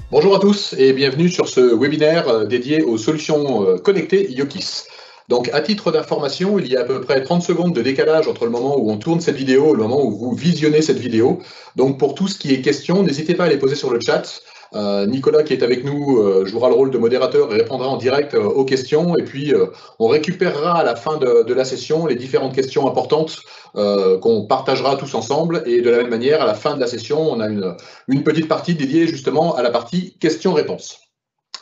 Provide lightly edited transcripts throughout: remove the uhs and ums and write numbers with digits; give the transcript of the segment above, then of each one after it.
Bonjour à tous et bienvenue sur ce webinaire dédié aux solutions connectées Yokis. Donc, à titre d'information, il y a à peu près 30 secondes de décalage entre le moment où on tourne cette vidéo et le moment où vous visionnez cette vidéo. Donc, pour tout ce qui est question, n'hésitez pas à les poser sur le chat. Nicolas, qui est avec nous, jouera le rôle de modérateur et répondra en direct aux questions. Et puis, on récupérera à la fin de la session les différentes questions importantes qu'on partagera tous ensemble. Et de la même manière, à la fin de la session, on a une petite partie dédiée justement à la partie questions-réponses.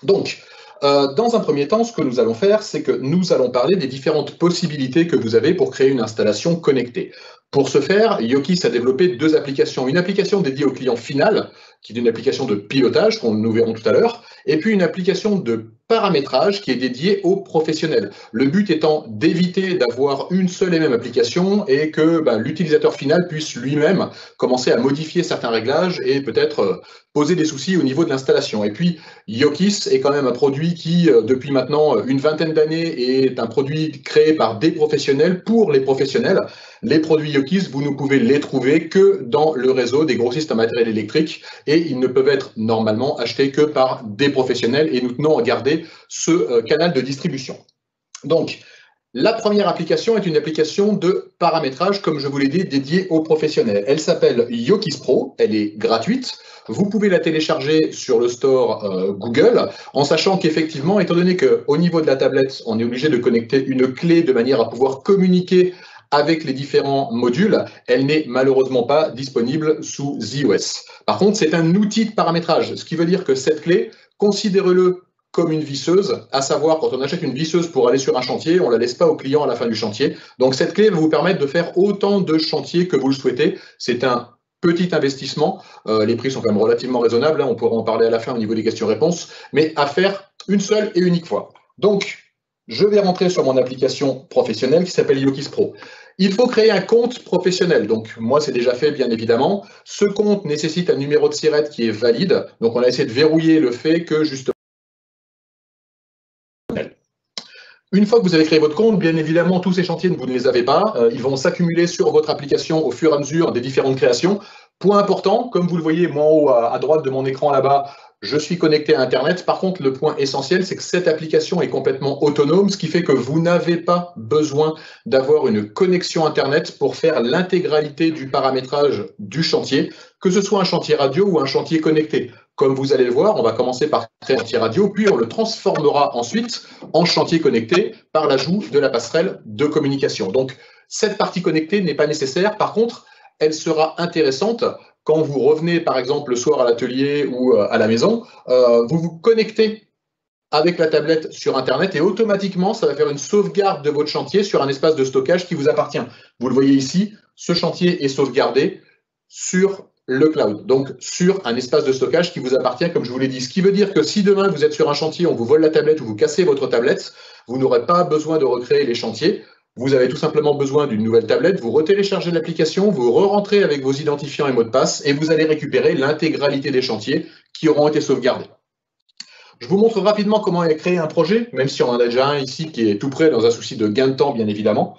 Donc, dans un premier temps, ce que nous allons faire, c'est que nous allons parler des différentes possibilités que vous avez pour créer une installation connectée. Pour ce faire, Yokis a développé deux applications. Une application dédiée au client final, qui est une application de pilotage, qu'on nous verrons tout à l'heure, et puis une application de paramétrage qui est dédiée aux professionnels. Le but étant d'éviter d'avoir une seule et même application et que l'utilisateur final puisse lui-même commencer à modifier certains réglages et peut-être poser des soucis au niveau de l'installation. Et puis, Yokis est quand même un produit qui, depuis maintenant une vingtaine d'années, est un produit créé par des professionnels pour les professionnels. Les produits Yokis, vous ne pouvez les trouver que dans le réseau des grossistes en matériel électrique et ils ne peuvent être normalement achetés que par des professionnels et nous tenons à garder ce canal de distribution. Donc, la première application est une application de paramétrage, comme je vous l'ai dit, dédiée aux professionnels. Elle s'appelle Yokis Pro, elle est gratuite. Vous pouvez la télécharger sur le store Google, en sachant qu'effectivement, étant donné qu'au niveau de la tablette, on est obligé de connecter une clé de manière à pouvoir communiquer avec les différents modules, elle n'est malheureusement pas disponible sous iOS. Par contre, c'est un outil de paramétrage, ce qui veut dire que cette clé, considérez-le comme une visseuse, à savoir quand on achète une visseuse pour aller sur un chantier, on ne la laisse pas au client à la fin du chantier. Donc cette clé va vous permettre de faire autant de chantiers que vous le souhaitez. C'est un petit investissement, les prix sont quand même relativement raisonnables, on pourra en parler à la fin au niveau des questions-réponses, mais à faire une seule et unique fois. Donc, je vais rentrer sur mon application professionnelle qui s'appelle Yokis Pro. Il faut créer un compte professionnel. Donc, moi, c'est déjà fait, bien évidemment. Ce compte nécessite un numéro de SIRET qui est valide. Donc, on a essayé de verrouiller le fait que, justement, une fois que vous avez créé votre compte, bien évidemment, tous ces chantiers, vous ne les avez pas. Ils vont s'accumuler sur votre application au fur et à mesure des différentes créations. Point important, comme vous le voyez, moi en haut à droite de mon écran là-bas, je suis connecté à Internet. Par contre, le point essentiel, c'est que cette application est complètement autonome, ce qui fait que vous n'avez pas besoin d'avoir une connexion Internet pour faire l'intégralité du paramétrage du chantier, que ce soit un chantier radio ou un chantier connecté. Comme vous allez le voir, on va commencer par créer un chantier radio, puis on le transformera ensuite en chantier connecté par l'ajout de la passerelle de communication. Donc, cette partie connectée n'est pas nécessaire. Par contre, elle sera intéressante quand vous revenez, par exemple, le soir à l'atelier ou à la maison. Vous vous connectez avec la tablette sur Internet et automatiquement, ça va faire une sauvegarde de votre chantier sur un espace de stockage qui vous appartient. Vous le voyez ici, ce chantier est sauvegardé sur le cloud, donc sur un espace de stockage qui vous appartient, comme je vous l'ai dit. Ce qui veut dire que si demain vous êtes sur un chantier, on vous vole la tablette ou vous cassez votre tablette, vous n'aurez pas besoin de recréer les chantiers. Vous avez tout simplement besoin d'une nouvelle tablette, vous retéléchargez l'application, vous re-rentrez avec vos identifiants et mots de passe et vous allez récupérer l'intégralité des chantiers qui auront été sauvegardés. Je vous montre rapidement comment créer un projet, même si on en a déjà un ici qui est tout prêt dans un souci de gain de temps, bien évidemment.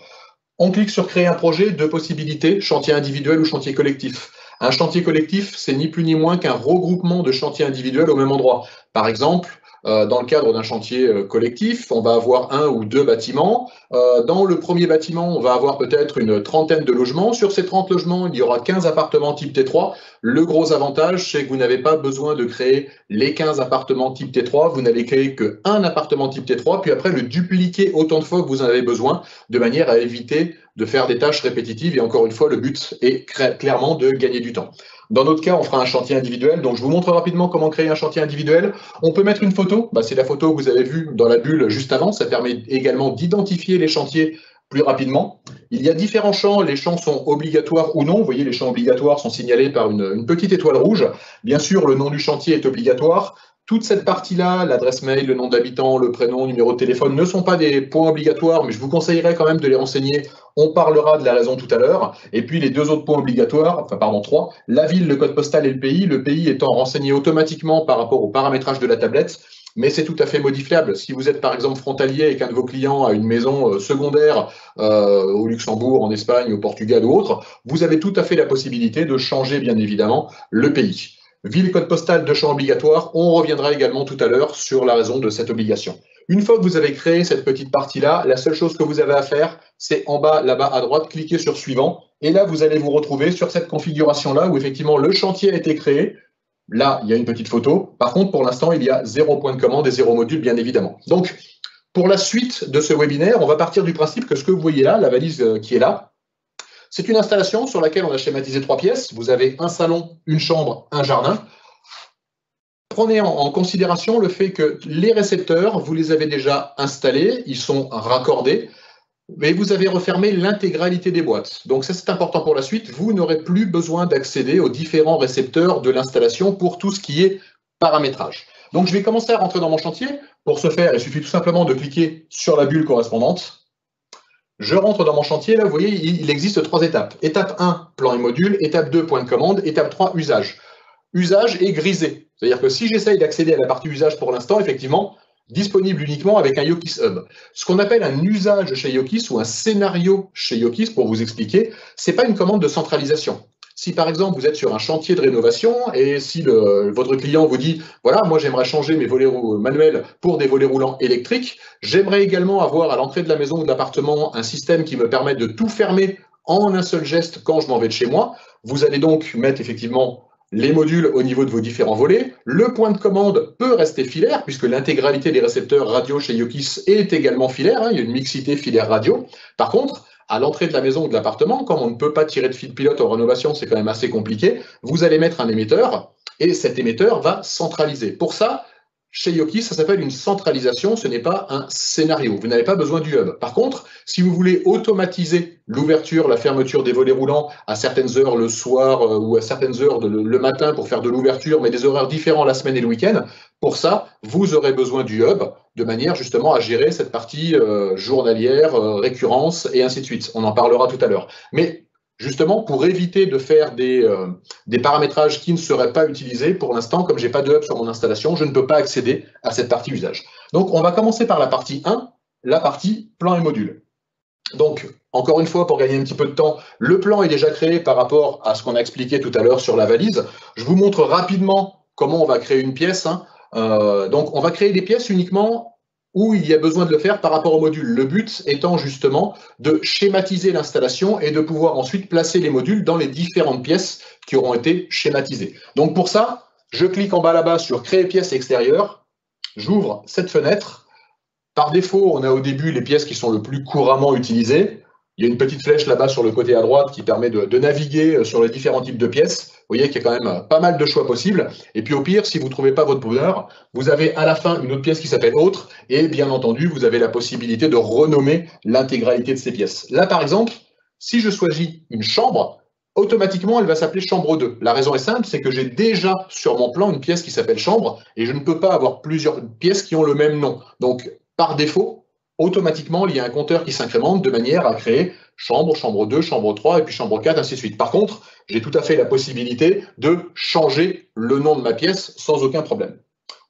On clique sur créer un projet, deux possibilités, chantier individuel ou chantier collectif. Un chantier collectif, c'est ni plus ni moins qu'un regroupement de chantiers individuels au même endroit. Par exemple, dans le cadre d'un chantier collectif, on va avoir un ou deux bâtiments. Dans le premier bâtiment, on va avoir peut-être une trentaine de logements. Sur ces 30 logements, il y aura 15 appartements type T3. Le gros avantage, c'est que vous n'avez pas besoin de créer les 15 appartements type T3. Vous n'allez créer qu'un appartement type T3, puis après le dupliquer autant de fois que vous en avez besoin, de manière à éviter de faire des tâches répétitives. Et encore une fois, le but est clairement de gagner du temps. Dans notre cas, on fera un chantier individuel. Donc, je vous montre rapidement comment créer un chantier individuel. On peut mettre une photo. C'est la photo que vous avez vue dans la bulle juste avant. Ça permet également d'identifier les chantiers plus rapidement. Il y a différents champs. Les champs sont obligatoires ou non. Vous voyez, les champs obligatoires sont signalés par une petite étoile rouge. Bien sûr, le nom du chantier est obligatoire. Toute cette partie-là, l'adresse mail, le nom d'habitant, le prénom, le numéro de téléphone, ne sont pas des points obligatoires, mais je vous conseillerais quand même de les renseigner. On parlera de la raison tout à l'heure. Et puis les deux autres points obligatoires, trois, la ville, le code postal et le pays étant renseignés automatiquement par rapport au paramétrage de la tablette. Mais c'est tout à fait modifiable. Si vous êtes par exemple frontalier et qu'un de vos clients a une maison secondaire au Luxembourg, en Espagne, au Portugal ou autre, vous avez tout à fait la possibilité de changer bien évidemment le pays. ville et code postal de champ obligatoire. On reviendra également tout à l'heure sur la raison de cette obligation. Une fois que vous avez créé cette petite partie-là, la seule chose que vous avez à faire, c'est en bas, là-bas à droite, cliquer sur suivant. Et là, vous allez vous retrouver sur cette configuration-là où effectivement le chantier a été créé. Là, il y a une petite photo. Par contre, pour l'instant, il y a 0 point de commande et 0 module, bien évidemment. Donc, pour la suite de ce webinaire, on va partir du principe que ce que vous voyez là, la valise qui est là, c'est une installation sur laquelle on a schématisé 3 pièces. Vous avez un salon, une chambre, un jardin. Prenez en considération le fait que les récepteurs, vous les avez déjà installés, ils sont raccordés, mais vous avez refermé l'intégralité des boîtes. Donc ça, c'est important pour la suite. Vous n'aurez plus besoin d'accéder aux différents récepteurs de l'installation pour tout ce qui est paramétrage. Donc je vais commencer à rentrer dans mon chantier. Pour ce faire, il suffit tout simplement de cliquer sur la bulle correspondante. Je rentre dans mon chantier. Là, vous voyez, il existe 3 étapes. Étape 1, plan et module. Étape 2, point de commande. Étape 3, usage. Usage est grisé. C'est-à-dire que si j'essaye d'accéder à la partie usage pour l'instant, effectivement, disponible uniquement avec un Yokis Hub. Ce qu'on appelle un usage chez Yokis ou un scénario chez Yokis, pour vous expliquer, ce n'est pas une commande de centralisation. Si par exemple vous êtes sur un chantier de rénovation et si votre client vous dit « Voilà, moi j'aimerais changer mes volets manuels pour des volets roulants électriques, j'aimerais également avoir à l'entrée de la maison ou de l'appartement un système qui me permette de tout fermer en un seul geste quand je m'en vais de chez moi », vous allez donc mettre effectivement les modules au niveau de vos différents volets. Le point de commande peut rester filaire, puisque l'intégralité des récepteurs radio chez Yokis est également filaire, hein, il y a une mixité filaire radio. Par contre, à l'entrée de la maison ou de l'appartement, comme on ne peut pas tirer de fil pilote en rénovation, c'est quand même assez compliqué, vous allez mettre un émetteur, et cet émetteur va centraliser. Pour ça, chez Yokis, ça s'appelle une centralisation, ce n'est pas un scénario. Vous n'avez pas besoin du hub. Par contre, si vous voulez automatiser l'ouverture, la fermeture des volets roulants à certaines heures le soir ou à certaines heures le matin pour faire de l'ouverture, mais des horaires différents la semaine et le week-end, pour ça, vous aurez besoin du hub de manière justement à gérer cette partie journalière, récurrence et ainsi de suite. On en parlera tout à l'heure. Mais justement, pour éviter de faire des paramétrages qui ne seraient pas utilisés, pour l'instant, comme je n'ai pas de hub sur mon installation, je ne peux pas accéder à cette partie usage. Donc, on va commencer par la partie 1, la partie plan et module. Donc, encore une fois, pour gagner un petit peu de temps, le plan est déjà créé par rapport à ce qu'on a expliqué tout à l'heure sur la valise. Je vous montre rapidement comment on va créer une pièce. Hein. Donc, on va créer des pièces uniquement où il y a besoin de le faire par rapport au module. Le but étant justement de schématiser l'installation et de pouvoir ensuite placer les modules dans les différentes pièces qui auront été schématisées. Donc pour ça, je clique en bas là-bas sur Créer pièce extérieure, j'ouvre cette fenêtre. Par défaut, on a au début les pièces qui sont le plus couramment utilisées. Il y a une petite flèche là-bas sur le côté à droite qui permet de naviguer sur les différents types de pièces. Vous voyez qu'il y a quand même pas mal de choix possibles. Et puis au pire, si vous ne trouvez pas votre bonheur, vous avez à la fin une autre pièce qui s'appelle Autre. Et bien entendu, vous avez la possibilité de renommer l'intégralité de ces pièces. Là, par exemple, si je choisis une chambre, automatiquement, elle va s'appeler chambre 2. La raison est simple, c'est que j'ai déjà sur mon plan une pièce qui s'appelle chambre et je ne peux pas avoir plusieurs pièces qui ont le même nom. Donc, par défaut, automatiquement, il y a un compteur qui s'incrémente de manière à créer chambre, chambre 2, chambre 3 et puis chambre 4, ainsi de suite. Par contre, j'ai tout à fait la possibilité de changer le nom de ma pièce sans aucun problème.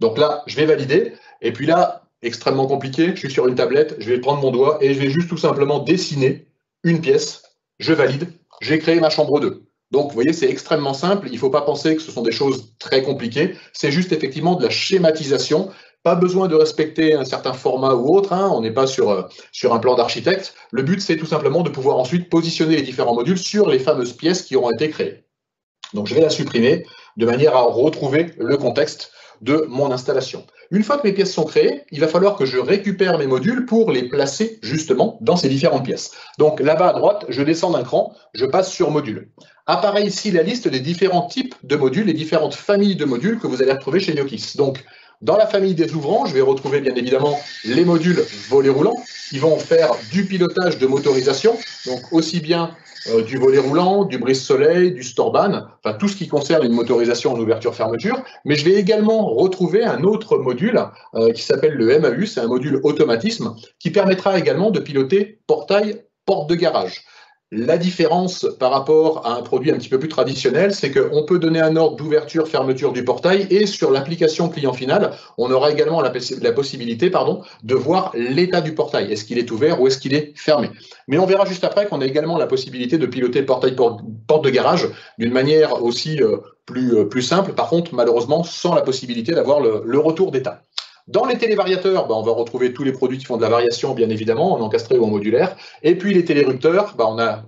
Donc là, je vais valider. Et puis là, extrêmement compliqué, je suis sur une tablette, je vais prendre mon doigt et je vais juste tout simplement dessiner une pièce. Je valide, j'ai créé ma chambre 2. Donc, vous voyez, c'est extrêmement simple. Il ne faut pas penser que ce sont des choses très compliquées. C'est juste effectivement de la schématisation. Pas besoin de respecter un certain format ou autre, hein. On n'est pas sur un plan d'architecte. Le but, c'est tout simplement de pouvoir ensuite positionner les différents modules sur les fameuses pièces qui auront été créées. Donc, je vais la supprimer de manière à retrouver le contexte de mon installation. Une fois que mes pièces sont créées, il va falloir que je récupère mes modules pour les placer justement dans ces différentes pièces. Donc, là-bas à droite, je descends d'un cran, je passe sur modules. Apparaît ici la liste des différents types de modules, les différentes familles de modules que vous allez retrouver chez Yokis. Donc, dans la famille des ouvrants, je vais retrouver bien évidemment les modules volets roulants qui vont faire du pilotage de motorisation, donc aussi bien du volet roulant, du brise-soleil, du store-ban, enfin tout ce qui concerne une motorisation en ouverture-fermeture. Mais je vais également retrouver un autre module qui s'appelle le MAU, c'est un module automatisme qui permettra également de piloter portail, porte de garage. La différence par rapport à un produit un petit peu plus traditionnel, c'est qu'on peut donner un ordre d'ouverture, fermeture du portail et sur l'application client final, on aura également la possibilité de voir l'état du portail. Est-ce qu'il est ouvert ou est-ce qu'il est fermé? Mais on verra juste après qu'on a également la possibilité de piloter portail porte de garage d'une manière aussi plus simple. Par contre, malheureusement, sans la possibilité d'avoir le retour d'état. Dans les télévariateurs, on va retrouver tous les produits qui font de la variation, bien évidemment, en encastré ou en modulaire. Et puis les télérupteurs, on a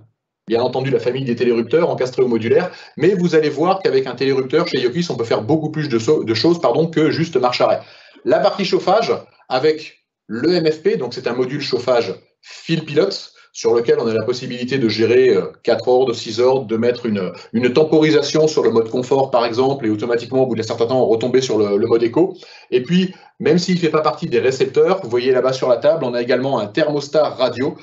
bien entendu la famille des télérupteurs, encastrés ou modulaires, mais vous allez voir qu'avec un télérupteur, chez Yokis, on peut faire beaucoup plus de choses que juste marche-arrêt. La partie chauffage, avec le MFP, donc c'est un module chauffage fil pilote, sur lequel on a la possibilité de gérer 4 ordres, 6 ordres, de mettre une temporisation sur le mode confort, par exemple, et automatiquement, au bout d'un certain temps, retomber sur le mode éco. Et puis, même s'il ne fait pas partie des récepteurs, vous voyez là-bas sur la table, on a également un thermostat radio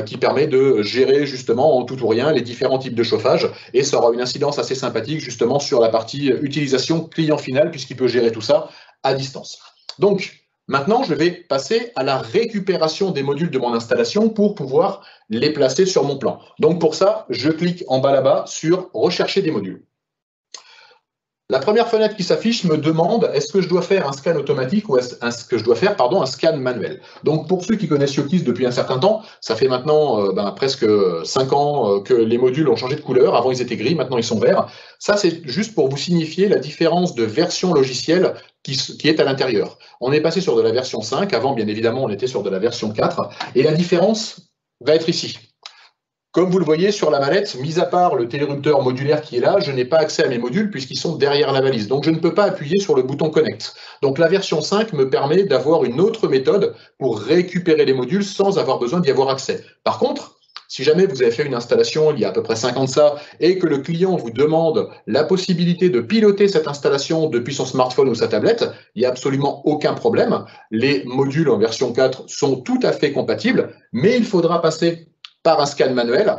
qui permet de gérer justement en tout ou rien les différents types de chauffage. Et ça aura une incidence assez sympathique justement sur la partie utilisation client final, puisqu'il peut gérer tout ça à distance. Donc, maintenant, je vais passer à la récupération des modules de mon installation pour pouvoir les placer sur mon plan. Donc pour ça, je clique en bas là-bas sur « Rechercher des modules ». La première fenêtre qui s'affiche me demande est-ce que je dois faire un scan automatique ou est-ce que je dois faire un scan manuel. Donc pour ceux qui connaissent Yokis depuis un certain temps, ça fait maintenant presque 5 ans que les modules ont changé de couleur. Avant ils étaient gris, maintenant ils sont verts. Ça c'est juste pour vous signifier la différence de version logicielle qui est à l'intérieur. On est passé sur de la version 5, avant bien évidemment on était sur de la version 4, et la différence va être ici. Comme vous le voyez sur la mallette, mis à part le télérupteur modulaire qui est là, je n'ai pas accès à mes modules puisqu'ils sont derrière la valise. Donc je ne peux pas appuyer sur le bouton Connect. Donc la version 5 me permet d'avoir une autre méthode pour récupérer les modules sans avoir besoin d'y avoir accès. Par contre, si jamais vous avez fait une installation il y a à peu près 5 ans de ça et que le client vous demande la possibilité de piloter cette installation depuis son smartphone ou sa tablette, il n'y a absolument aucun problème. Les modules en version 4 sont tout à fait compatibles, mais il faudra passer par un scan manuel.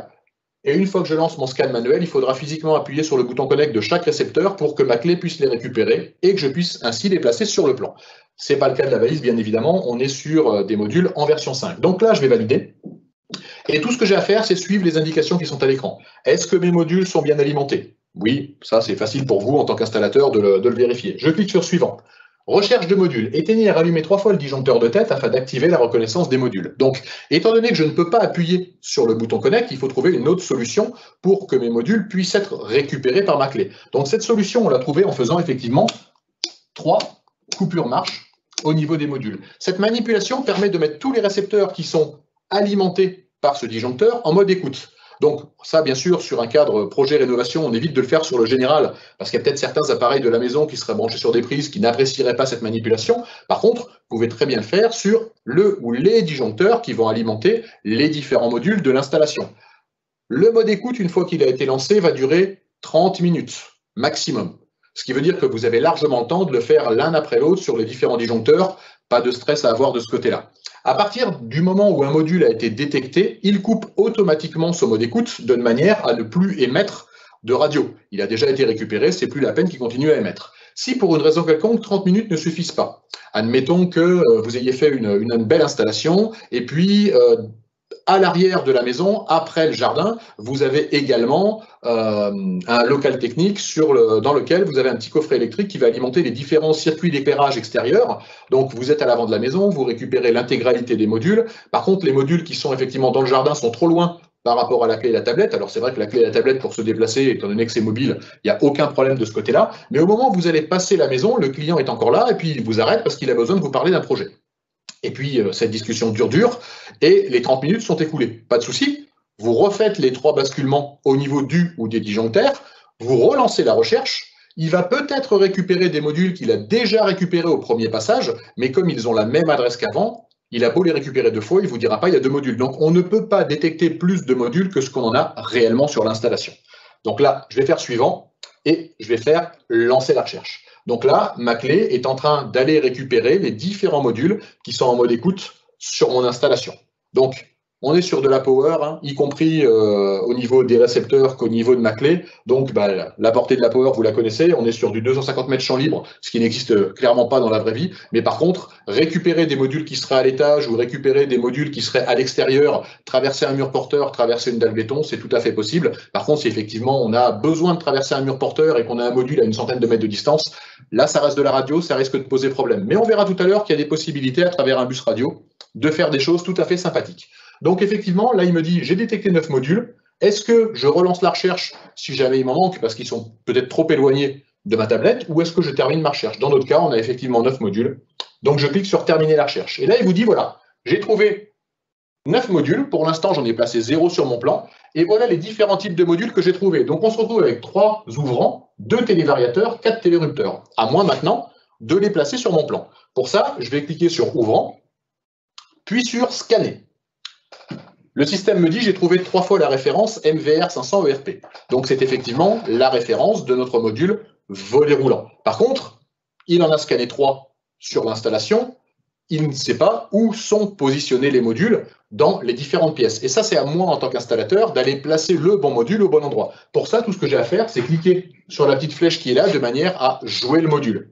Et une fois que je lance mon scan manuel, il faudra physiquement appuyer sur le bouton Connect de chaque récepteur pour que ma clé puisse les récupérer et que je puisse ainsi les placer sur le plan. Ce n'est pas le cas de la valise, bien évidemment. On est sur des modules en version 5. Donc là, je vais valider. Et tout ce que j'ai à faire, c'est suivre les indications qui sont à l'écran. Est-ce que mes modules sont bien alimentés? Oui, ça c'est facile pour vous en tant qu'installateur de le vérifier. Je clique sur Suivant. Recherche de modules. Éteignez et rallumez 3 fois le disjoncteur de tête afin d'activer la reconnaissance des modules. Donc, étant donné que je ne peux pas appuyer sur le bouton Connect, il faut trouver une autre solution pour que mes modules puissent être récupérés par ma clé. Donc, cette solution, on l'a trouvée en faisant effectivement 3 coupures marche au niveau des modules. Cette manipulation permet de mettre tous les récepteurs qui sont alimentés par ce disjoncteur en mode écoute. Donc ça, bien sûr, sur un cadre projet rénovation, on évite de le faire sur le général, parce qu'il y a peut-être certains appareils de la maison qui seraient branchés sur des prises qui n'apprécieraient pas cette manipulation. Par contre, vous pouvez très bien le faire sur le ou les disjoncteurs qui vont alimenter les différents modules de l'installation. Le mode écoute, une fois qu'il a été lancé, va durer 30 minutes maximum. Ce qui veut dire que vous avez largement le temps de le faire l'un après l'autre sur les différents disjoncteurs. Pas de stress à avoir de ce côté-là. À partir du moment où un module a été détecté, il coupe automatiquement ce mode écoute de manière à ne plus émettre de radio. Il a déjà été récupéré, c'est plus la peine qu'il continue à émettre. Si pour une raison quelconque, 30 minutes ne suffisent pas, admettons que vous ayez fait une belle installation et puis à l'arrière de la maison, après le jardin, vous avez également un local technique dans lequel vous avez un petit coffret électrique qui va alimenter les différents circuits d'éclairage extérieur. Donc vous êtes à l'avant de la maison, vous récupérez l'intégralité des modules. Par contre, les modules qui sont effectivement dans le jardin sont trop loin par rapport à la clé et la tablette. Alors c'est vrai que la clé et la tablette, pour se déplacer, étant donné que c'est mobile, il n'y a aucun problème de ce côté-là. Mais au moment où vous allez passer la maison, le client est encore là et puis il vous arrête parce qu'il a besoin de vous parler d'un projet. Et puis, cette discussion dure, et les 30 minutes sont écoulées. Pas de souci, vous refaites les 3 basculements au niveau du ou des disjoncteurs, vous relancez la recherche, il va peut-être récupérer des modules qu'il a déjà récupérés au premier passage, mais comme ils ont la même adresse qu'avant, il a beau les récupérer 2 fois, il ne vous dira pas il y a 2 modules. Donc, on ne peut pas détecter plus de modules que ce qu'on en a réellement sur l'installation. Donc là, je vais faire suivant, et je vais faire lancer la recherche. Donc là, ma clé est en train d'aller récupérer les différents modules qui sont en mode écoute sur mon installation. Donc, on est sur de la power, y compris au niveau des récepteurs qu'au niveau de ma clé. Donc, la portée de la power, vous la connaissez. On est sur du 250 mètres champ libre, ce qui n'existe clairement pas dans la vraie vie. Mais par contre, récupérer des modules qui seraient à l'étage ou récupérer des modules qui seraient à l'extérieur, traverser un mur porteur, traverser une dalle béton, c'est tout à fait possible. Par contre, si effectivement on a besoin de traverser un mur porteur et qu'on a un module à une centaine de mètres de distance, là, ça reste de la radio, ça risque de poser problème. Mais on verra tout à l'heure qu'il y a des possibilités à travers un bus radio de faire des choses tout à fait sympathiques. Donc effectivement, là, il me dit, j'ai détecté 9 modules. Est-ce que je relance la recherche si jamais il m'en manque, parce qu'ils sont peut-être trop éloignés de ma tablette, ou est-ce que je termine ma recherche? Dans notre cas, on a effectivement 9 modules. Donc je clique sur terminer la recherche. Et là, il vous dit, voilà, j'ai trouvé 9 modules. Pour l'instant, j'en ai placé 0 sur mon plan. Et voilà les différents types de modules que j'ai trouvés. Donc on se retrouve avec 3 ouvrants, 2 télévariateurs, 4 télérupteurs. À moi maintenant de les placer sur mon plan. Pour ça, je vais cliquer sur ouvrant, puis sur scanner. Le système me dit j'ai trouvé 3 fois la référence MVR500 ERP. Donc c'est effectivement la référence de notre module volet roulant. Par contre, il en a scanné 3 sur l'installation. Il ne sait pas où sont positionnés les modules dans les différentes pièces. Et ça, c'est à moi, en tant qu'installateur, d'aller placer le bon module au bon endroit. Pour ça, tout ce que j'ai à faire, c'est cliquer sur la petite flèche qui est là, de manière à jouer le module.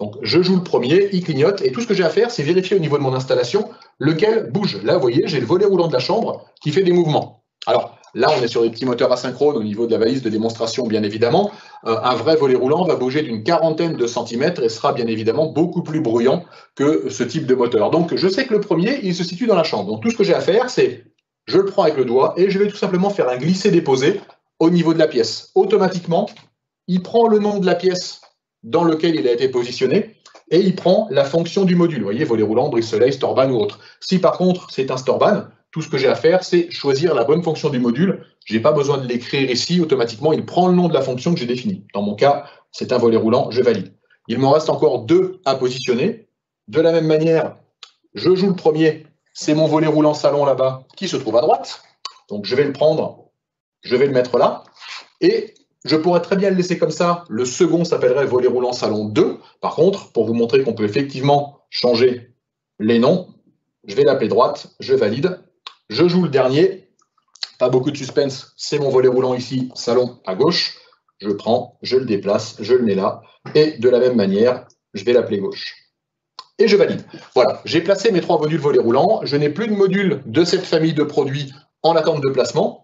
Donc, je joue le premier, il clignote, et tout ce que j'ai à faire, c'est vérifier au niveau de mon installation lequel bouge. Là, vous voyez, j'ai le volet roulant de la chambre qui fait des mouvements. Alors, là, on est sur des petits moteurs asynchrones au niveau de la balise de démonstration, bien évidemment. Un vrai volet roulant va bouger d'une quarantaine de centimètres et sera bien évidemment beaucoup plus bruyant que ce type de moteur. Donc, je sais que le premier, il se situe dans la chambre. Donc, tout ce que j'ai à faire, c'est, je le prends avec le doigt et je vais tout simplement faire un glisser-déposer au niveau de la pièce. Automatiquement, il prend le nom de la pièce dans lequel il a été positionné, et il prend la fonction du module. Vous voyez, volet roulant, brise-soleil, Storban ou autre. Si par contre c'est un Storban, tout ce que j'ai à faire, c'est choisir la bonne fonction du module. Je n'ai pas besoin de l'écrire ici, automatiquement, il prend le nom de la fonction que j'ai définie. Dans mon cas, c'est un volet roulant, je valide. Il m'en reste encore 2 à positionner. De la même manière, je joue le premier, c'est mon volet roulant salon là-bas, qui se trouve à droite. Donc je vais le prendre, je vais le mettre là, et je pourrais très bien le laisser comme ça. Le second s'appellerait volet roulant salon 2. Par contre, pour vous montrer qu'on peut effectivement changer les noms, je vais l'appeler droite, je valide. Je joue le dernier. Pas beaucoup de suspense, c'est mon volet roulant ici, salon à gauche. Je prends, je le déplace, je le mets là. Et de la même manière, je vais l'appeler gauche. Et je valide. Voilà, j'ai placé mes 3 modules volets roulants. Je n'ai plus de modules de cette famille de produits en attente de placement.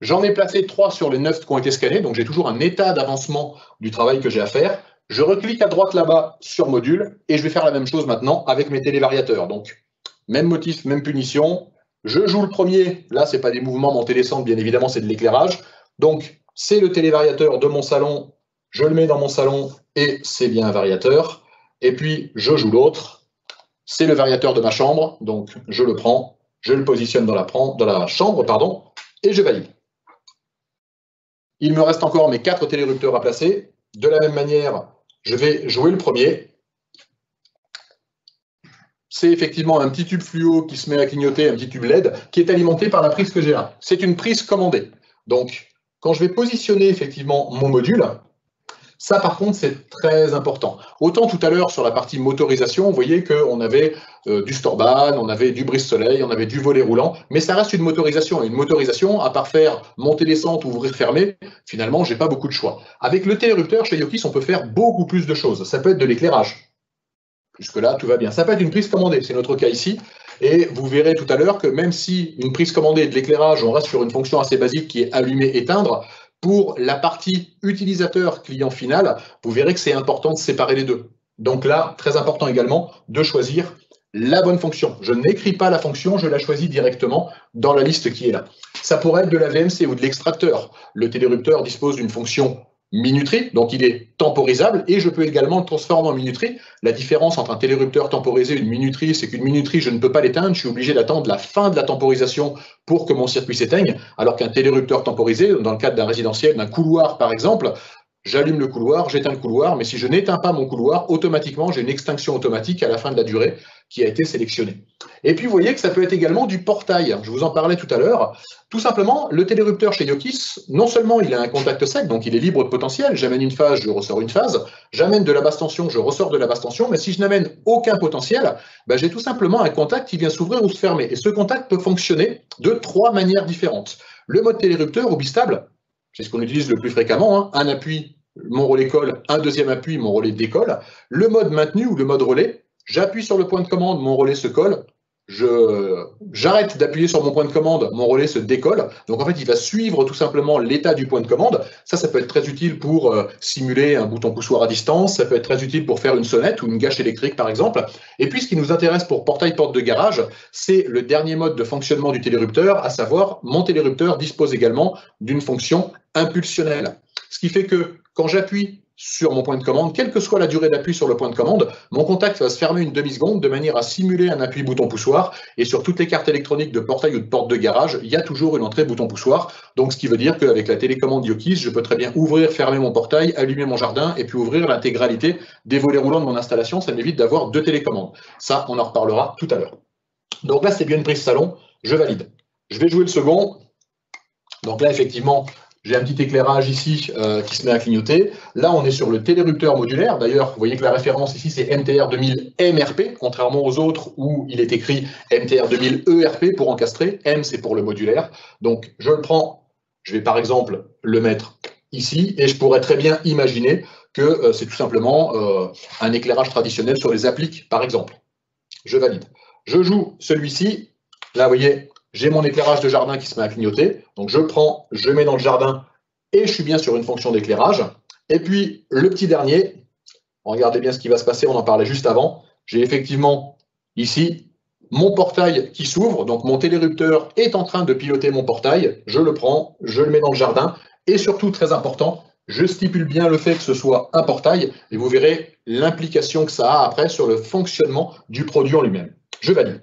J'en ai placé 3 sur les 9 qui ont été scannés, donc j'ai toujours un état d'avancement du travail que j'ai à faire. Je reclique à droite là-bas sur module, et je vais faire la même chose maintenant avec mes télévariateurs. Donc, même motif, même punition. Je joue le premier, là, ce n'est pas des mouvements montée descente, bien évidemment, c'est de l'éclairage. Donc, c'est le télévariateur de mon salon, je le mets dans mon salon, et c'est bien un variateur. Et puis, je joue l'autre, c'est le variateur de ma chambre, donc je le prends, je le positionne dans la chambre, pardon, et je valide. Il me reste encore mes 4 télérupteurs à placer. De la même manière, je vais jouer le premier. C'est effectivement un petit tube fluo qui se met à clignoter, un petit tube LED, qui est alimenté par la prise que j'ai là. C'est une prise commandée. Donc, quand je vais positionner effectivement mon module, ça par contre c'est très important. Autant tout à l'heure sur la partie motorisation, vous voyez qu'on avait du Storban, on avait du brise-soleil, on avait du volet roulant, mais ça reste une motorisation. Et une motorisation, à part faire monter-descente, ouvrir-fermer, finalement j'ai pas beaucoup de choix. Avec le télérupteur, chez Yokis, on peut faire beaucoup plus de choses. Ça peut être de l'éclairage. Jusque-là, tout va bien. Ça peut être une prise commandée, c'est notre cas ici. Et vous verrez tout à l'heure que même si une prise commandée est de l'éclairage, on reste sur une fonction assez basique qui est allumer-éteindre. Pour la partie utilisateur client final, vous verrez que c'est important de séparer les deux. Donc là, très important également de choisir la bonne fonction. Je n'écris pas la fonction, je la choisis directement dans la liste qui est là. Ça pourrait être de la VMC ou de l'extracteur. Le télérupteur dispose d'une fonction minuterie, donc il est temporisable, et je peux également le transformer en minuterie. La différence entre un télérupteur temporisé et une minuterie, c'est qu'une minuterie, je ne peux pas l'éteindre, je suis obligé d'attendre la fin de la temporisation pour que mon circuit s'éteigne, alors qu'un télérupteur temporisé, dans le cadre d'un résidentiel, d'un couloir par exemple, j'allume le couloir, j'éteins le couloir, mais si je n'éteins pas mon couloir, automatiquement, j'ai une extinction automatique à la fin de la durée qui a été sélectionnée. Et puis, vous voyez que ça peut être également du portail. Je vous en parlais tout à l'heure. Tout simplement, le télérupteur chez Yokis, non seulement il a un contact sec, donc il est libre de potentiel, j'amène une phase, je ressors une phase, j'amène de la basse tension, je ressors de la basse tension, mais si je n'amène aucun potentiel, ben j'ai tout simplement un contact qui vient s'ouvrir ou se fermer. Et ce contact peut fonctionner de 3 manières différentes. Le mode télérupteur ou bistable, c'est ce qu'on utilise le plus fréquemment, hein. Un appui, mon relais colle, un deuxième appui, mon relais décolle. Le mode maintenu ou le mode relais, j'appuie sur le point de commande, mon relais se colle, j'arrête d'appuyer sur mon point de commande, mon relais se décolle. Donc en fait, il va suivre tout simplement l'état du point de commande. Ça peut être très utile pour simuler un bouton poussoir à distance. Ça peut être très utile pour faire une sonnette ou une gâche électrique, par exemple. Et puis, ce qui nous intéresse pour portail porte de garage, c'est le dernier mode de fonctionnement du télérupteur, à savoir, mon télérupteur dispose également d'une fonction impulsionnelle. Ce qui fait que quand j'appuie sur mon point de commande, quelle que soit la durée d'appui sur le point de commande, mon contact va se fermer une demi-seconde de manière à simuler un appui bouton poussoir. Et sur toutes les cartes électroniques de portail ou de porte de garage, il y a toujours une entrée bouton poussoir. Donc, ce qui veut dire qu'avec la télécommande Yokis, je peux très bien ouvrir, fermer mon portail, allumer mon jardin et puis ouvrir l'intégralité des volets roulants de mon installation. Ça m'évite d'avoir 2 télécommandes. Ça, on en reparlera tout à l'heure. Donc là, c'est bien une prise salon. Je valide. Je vais jouer le second. Donc là, effectivement, j'ai un petit éclairage ici qui se met à clignoter. Là, on est sur le télérupteur modulaire. D'ailleurs, vous voyez que la référence ici, c'est MTR 2000 MRP, contrairement aux autres où il est écrit MTR 2000 ERP pour encastrer. M, c'est pour le modulaire. Donc, je le prends. Je vais par exemple le mettre ici et je pourrais très bien imaginer que c'est tout simplement un éclairage traditionnel sur les appliques, par exemple. Je valide. Je joue celui-ci. Là, vous voyez, j'ai mon éclairage de jardin qui se met à clignoter. Donc, je le prends, je le mets dans le jardin et je suis bien sur une fonction d'éclairage. Et puis, le petit dernier, regardez bien ce qui va se passer, on en parlait juste avant. J'ai effectivement ici mon portail qui s'ouvre. Donc, mon télérupteur est en train de piloter mon portail. Je le prends, je le mets dans le jardin. Et surtout, très important, je stipule bien le fait que ce soit un portail. Et vous verrez l'implication que ça a après sur le fonctionnement du produit en lui-même. Je valide.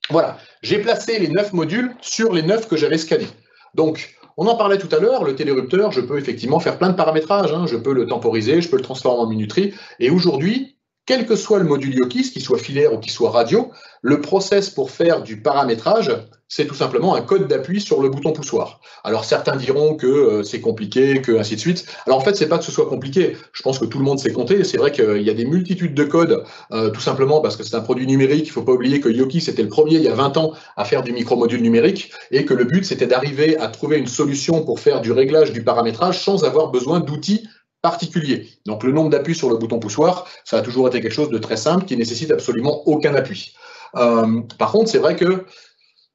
Voilà, j'ai placé les 9 modules sur les 9 que j'avais scannés. Donc, on en parlait tout à l'heure, le télérupteur, je peux effectivement faire plein de paramétrages. Je peux le temporiser, je peux le transformer en minuterie. Et aujourd'hui, quel que soit le module Yokis, qu'il soit filaire ou qu'il soit radio, le process pour faire du paramétrage, c'est tout simplement un code d'appui sur le bouton poussoir. Alors certains diront que c'est compliqué, que ainsi de suite. Alors en fait, c'est pas que ce soit compliqué. Je pense que tout le monde sait compter. C'est vrai qu'il y a des multitudes de codes, tout simplement parce que c'est un produit numérique. Il ne faut pas oublier que Yokis était le premier il y a 20 ans à faire du micro-module numérique et que le but c'était d'arriver à trouver une solution pour faire du réglage, du paramétrage sans avoir besoin d'outils particulier. Donc le nombre d'appuis sur le bouton poussoir, ça a toujours été quelque chose de très simple qui nécessite absolument aucun appui. Par contre, c'est vrai que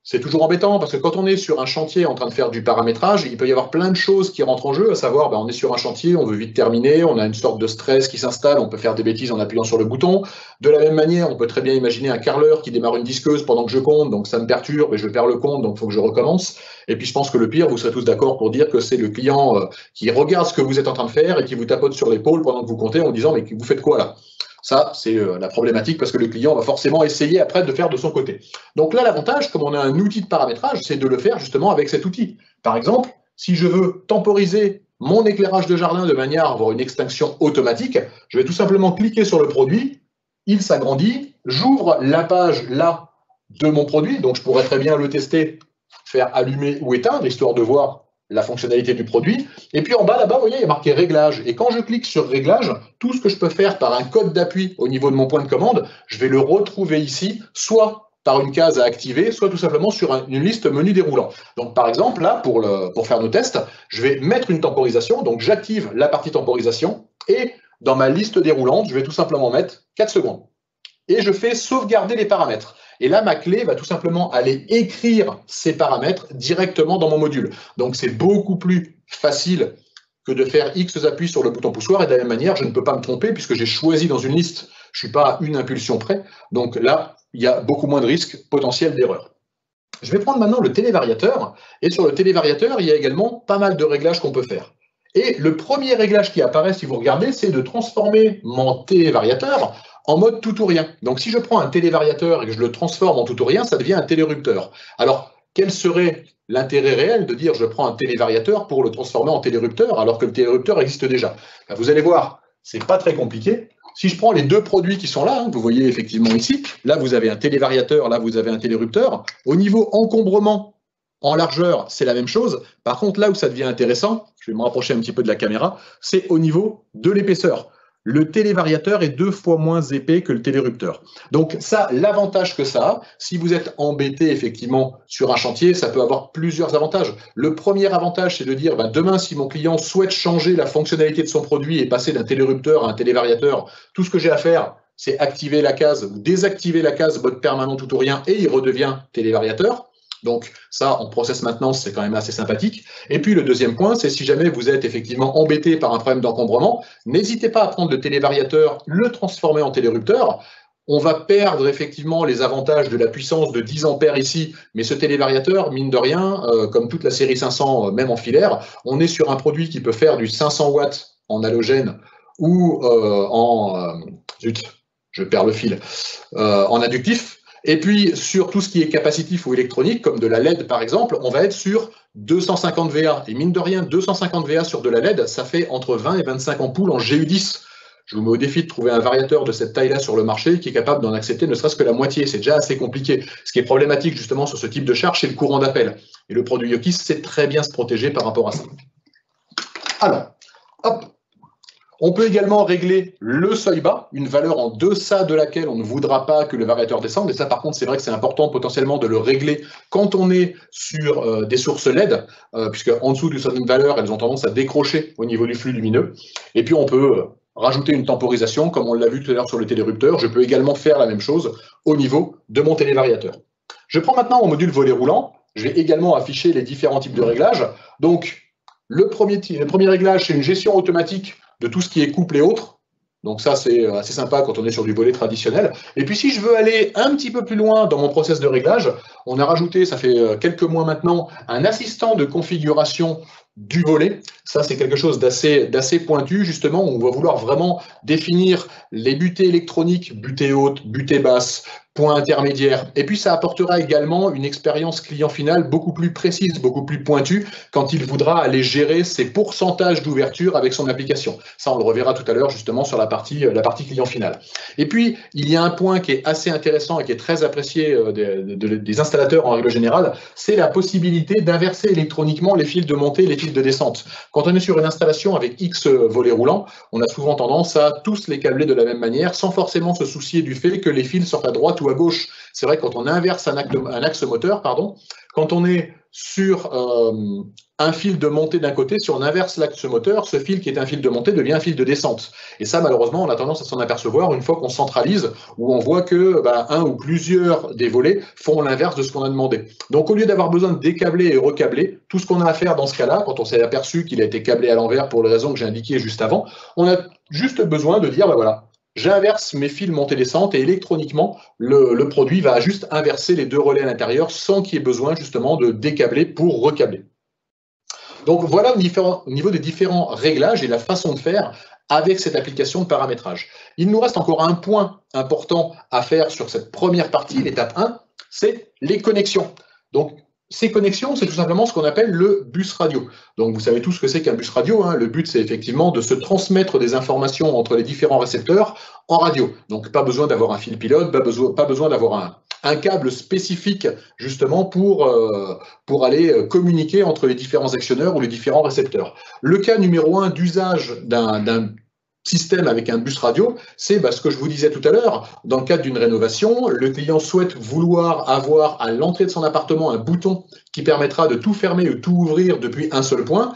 c'est toujours embêtant parce que quand on est sur un chantier en train de faire du paramétrage, il peut y avoir plein de choses qui rentrent en jeu, à savoir, on est sur un chantier, on veut vite terminer, on a une sorte de stress qui s'installe, on peut faire des bêtises en appuyant sur le bouton. De la même manière, on peut très bien imaginer un carreleur qui démarre une disqueuse pendant que je compte, donc ça me perturbe et je perds le compte, donc il faut que je recommence. Et puis je pense que le pire, vous serez tous d'accord pour dire que c'est le client qui regarde ce que vous êtes en train de faire et qui vous tapote sur l'épaule pendant que vous comptez en disant « mais vous faites quoi là ?» Ça, c'est la problématique parce que le client va forcément essayer après de faire de son côté. Donc là, l'avantage, comme on a un outil de paramétrage, c'est de le faire justement avec cet outil. Par exemple, si je veux temporiser mon éclairage de jardin de manière à avoir une extinction automatique, je vais tout simplement cliquer sur le produit, il s'agrandit, j'ouvre la page là de mon produit, donc je pourrais très bien le tester, faire allumer ou éteindre, histoire de voir la fonctionnalité du produit. Et puis en bas, là-bas, vous voyez, il y a marqué réglage. Et quand je clique sur réglage, tout ce que je peux faire par un code d'appui au niveau de mon point de commande, je vais le retrouver ici, soit par une case à activer, soit tout simplement sur une liste menu déroulant. Donc par exemple, là, pour faire nos tests, je vais mettre une temporisation, donc j'active la partie temporisation, et dans ma liste déroulante, je vais tout simplement mettre 4 secondes. Et je fais sauvegarder les paramètres. Et là, ma clé va tout simplement aller écrire ces paramètres directement dans mon module. Donc, c'est beaucoup plus facile que de faire X appuis sur le bouton poussoir. Et de la même manière, je ne peux pas me tromper puisque j'ai choisi dans une liste. Je ne suis pas à une impulsion près. Donc là, il y a beaucoup moins de risques potentiels d'erreur. Je vais prendre maintenant le télévariateur. Et sur le télévariateur, il y a également pas mal de réglages qu'on peut faire. Et le premier réglage qui apparaît, si vous regardez, c'est de transformer mon télévariateur en mode tout ou rien. Donc, si je prends un télévariateur et que je le transforme en tout ou rien, ça devient un télérupteur. Alors, quel serait l'intérêt réel de dire je prends un télévariateur pour le transformer en télérupteur alors que le télérupteur existe déjà? Vous allez voir, c'est pas très compliqué. Si je prends les deux produits qui sont là, vous voyez effectivement ici, là vous avez un télévariateur, là vous avez un télérupteur. Au niveau encombrement, en largeur, c'est la même chose. Par contre, là où ça devient intéressant, je vais me rapprocher un petit peu de la caméra, c'est au niveau de l'épaisseur. Le télévariateur est 2 fois moins épais que le télérupteur. Donc ça, l'avantage que ça a, si vous êtes embêté effectivement sur un chantier, ça peut avoir plusieurs avantages. Le premier avantage, c'est de dire, demain, si mon client souhaite changer la fonctionnalité de son produit et passer d'un télérupteur à un télévariateur, tout ce que j'ai à faire, c'est activer la case ou désactiver la case mode permanent tout ou rien et il redevient télévariateur. Donc ça, en process maintenance, c'est quand même assez sympathique. Et puis le deuxième point, c'est si jamais vous êtes effectivement embêté par un problème d'encombrement, n'hésitez pas à prendre le télévariateur, le transformer en télérupteur. On va perdre effectivement les avantages de la puissance de 10 ampères ici, mais ce télévariateur, mine de rien, comme toute la série 500, même en filaire, on est sur un produit qui peut faire du 500 watts en halogène ou zut, je perds le fil, en inductif. Et puis, sur tout ce qui est capacitif ou électronique, comme de la LED par exemple, on va être sur 250 VA. Et mine de rien, 250 VA sur de la LED, ça fait entre 20 et 25 ampoules en GU10. Je vous mets au défi de trouver un variateur de cette taille-là sur le marché qui est capable d'en accepter ne serait-ce que la moitié. C'est déjà assez compliqué. Ce qui est problématique justement sur ce type de charge, c'est le courant d'appel. Et le produit Yokis sait très bien se protéger par rapport à ça. Alors, hop. On peut également régler le seuil bas, une valeur en deçà de laquelle on ne voudra pas que le variateur descende. Et ça, par contre, c'est vrai que c'est important potentiellement de le régler quand on est sur des sources LED, puisque en dessous d'une certaine valeur, elles ont tendance à décrocher au niveau du flux lumineux. Et puis, on peut rajouter une temporisation, comme on l'a vu tout à l'heure sur le télérupteur. Je peux également faire la même chose au niveau de mon télévariateur. Je prends maintenant mon module volet roulant. Je vais également afficher les différents types de réglages. Donc, le premier réglage, c'est une gestion automatique de tout ce qui est couple et autres. Donc ça, c'est assez sympa quand on est sur du volet traditionnel. Et puis si je veux aller un petit peu plus loin dans mon process de réglage, on a rajouté, ça fait quelques mois maintenant, un assistant de configuration du volet. Ça, c'est quelque chose d'assez pointu, justement, où on va vouloir vraiment définir les butées électroniques, butées hautes, butées basses, points intermédiaires. Et puis, ça apportera également une expérience client finale beaucoup plus précise, beaucoup plus pointue, quand il voudra aller gérer ses pourcentages d'ouverture avec son application. Ça, on le reverra tout à l'heure, justement, sur la partie client finale. Et puis, il y a un point qui est assez intéressant et qui est très apprécié des installateurs en règle générale, c'est la possibilité d'inverser électroniquement les fils de montée et les fils de descente. Quand on est sur une installation avec X volets roulants, on a souvent tendance à tous les câbler de la même manière, sans forcément se soucier du fait que les fils sortent à droite ou à gauche. C'est vrai que quand on inverse un axe moteur, quand on est sur un fil de montée d'un côté, si on inverse l'axe moteur, ce fil qui est un fil de montée devient un fil de descente. Et ça, malheureusement, on a tendance à s'en apercevoir une fois qu'on centralise, où on voit que un ou plusieurs des volets font l'inverse de ce qu'on a demandé. Donc, au lieu d'avoir besoin de décabler et recabler, tout ce qu'on a à faire dans ce cas-là, quand on s'est aperçu qu'il a été câblé à l'envers pour les raisons que j'ai indiquées juste avant, on a juste besoin de dire, voilà, j'inverse mes fils montée-descente et électroniquement, le produit va juste inverser les deux relais à l'intérieur sans qu'il y ait besoin justement de décabler pour recabler. Donc voilà au niveau des différents réglages et la façon de faire avec cette application de paramétrage. Il nous reste encore un point important à faire sur cette première partie, l'étape 1, c'est les connexions. Donc, ces connexions, c'est tout simplement ce qu'on appelle le bus radio. Donc, vous savez tous ce que c'est qu'un bus radio. Le but, c'est effectivement de se transmettre des informations entre les différents récepteurs en radio. Donc, pas besoin d'avoir un fil pilote, pas besoin d'avoir un câble spécifique, justement, pour aller communiquer entre les différents actionneurs ou les différents récepteurs. Le cas numéro 1 d'usage d'un système avec un bus radio, c'est ce que je vous disais tout à l'heure, dans le cadre d'une rénovation, le client souhaite vouloir avoir à l'entrée de son appartement un bouton qui permettra de tout fermer ou tout ouvrir depuis un seul point.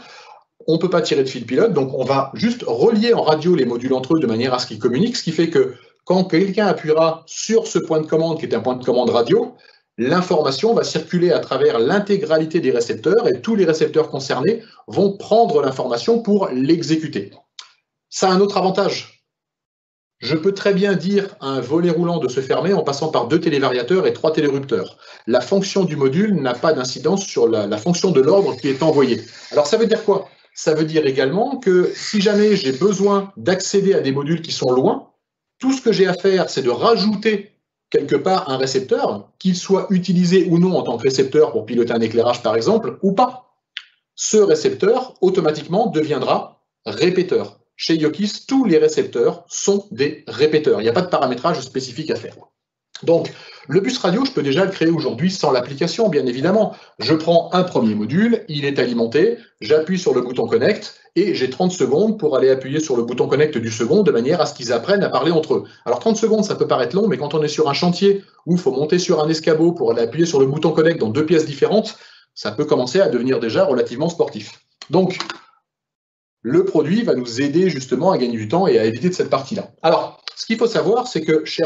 On ne peut pas tirer de fil pilote, donc on va juste relier en radio les modules entre eux de manière à ce qu'ils communiquent, ce qui fait que quand quelqu'un appuiera sur ce point de commande qui est un point de commande radio, l'information va circuler à travers l'intégralité des récepteurs et tous les récepteurs concernés vont prendre l'information pour l'exécuter. Ça a un autre avantage. Je peux très bien dire à un volet roulant de se fermer en passant par 2 télévariateurs et 3 télérupteurs. La fonction du module n'a pas d'incidence sur la fonction de l'ordre qui est envoyé. Alors ça veut dire quoi? Ça veut dire également que si jamais j'ai besoin d'accéder à des modules qui sont loin, tout ce que j'ai à faire, c'est de rajouter quelque part un récepteur, qu'il soit utilisé ou non en tant que récepteur pour piloter un éclairage par exemple, ou pas. Ce récepteur, automatiquement, deviendra répéteur. Chez Yokis, tous les récepteurs sont des répéteurs. Il n'y a pas de paramétrage spécifique à faire. Donc, le bus radio, je peux déjà le créer aujourd'hui sans l'application, bien évidemment. Je prends un premier module, il est alimenté, j'appuie sur le bouton Connect et j'ai 30 secondes pour aller appuyer sur le bouton Connect du second de manière à ce qu'ils apprennent à parler entre eux. Alors 30 secondes, ça peut paraître long, mais quand on est sur un chantier où il faut monter sur un escabeau pour aller appuyer sur le bouton Connect dans 2 pièces différentes, ça peut commencer à devenir déjà relativement sportif. Donc, le produit va nous aider justement à gagner du temps et à éviter de cette partie-là. Alors, Ce qu'il faut savoir, c'est que chez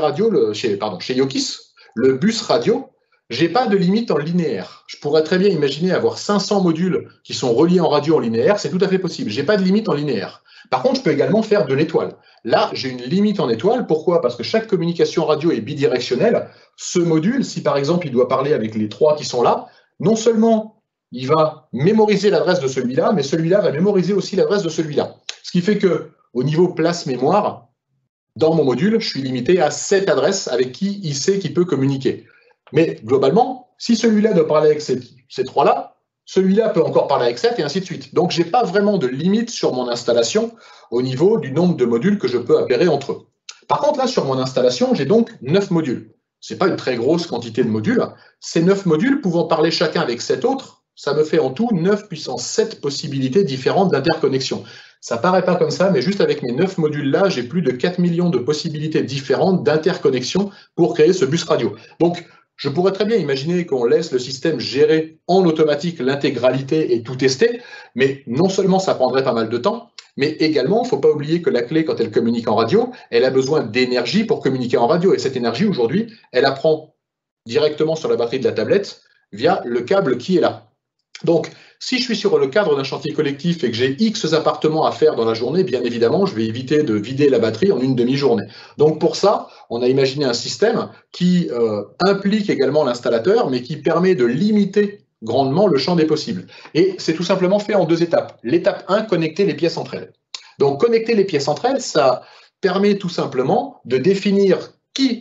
Yokis, le bus radio, j'ai pas de limite en linéaire. Je pourrais très bien imaginer avoir 500 modules qui sont reliés en radio en linéaire, c'est tout à fait possible. J'ai pas de limite en linéaire. Par contre, je peux également faire de l'étoile. Là, j'ai une limite en étoile. Pourquoi? Parce que chaque communication radio est bidirectionnelle. Ce module, si par exemple il doit parler avec les 3 qui sont là, non seulement il va mémoriser l'adresse de celui-là, mais celui-là va mémoriser aussi l'adresse de celui-là. Ce qui fait que, au niveau place mémoire, dans mon module, je suis limité à 7 adresses avec qui il sait qu'il peut communiquer. Mais globalement, si celui-là doit parler avec ces 3-là, celui-là peut encore parler avec 7 et ainsi de suite. Donc, je n'ai pas vraiment de limite sur mon installation au niveau du nombre de modules que je peux appairer entre eux. Par contre, là, sur mon installation, j'ai donc 9 modules. Ce n'est pas une très grosse quantité de modules. Ces 9 modules pouvant parler chacun avec 7 autres, ça me fait en tout 9 puissance 7 possibilités différentes d'interconnexion. Ça paraît pas comme ça, mais juste avec mes 9 modules-là, j'ai plus de 4 millions de possibilités différentes d'interconnexion pour créer ce bus radio. Donc, je pourrais très bien imaginer qu'on laisse le système gérer en automatique l'intégralité et tout tester, mais non seulement ça prendrait pas mal de temps, mais également, il ne faut pas oublier que la clé, quand elle communique en radio, elle a besoin d'énergie pour communiquer en radio. Et cette énergie, aujourd'hui, elle apprend directement sur la batterie de la tablette via le câble qui est là. Donc, si je suis sur le cadre d'un chantier collectif et que j'ai X appartements à faire dans la journée, bien évidemment, je vais éviter de vider la batterie en une demi-journée. Donc, pour ça, on a imaginé un système qui implique également l'installateur, mais qui permet de limiter grandement le champ des possibles. Et c'est tout simplement fait en 2 étapes. L'étape 1, connecter les pièces entre elles. Donc, connecter les pièces entre elles, ça permet tout simplement de définir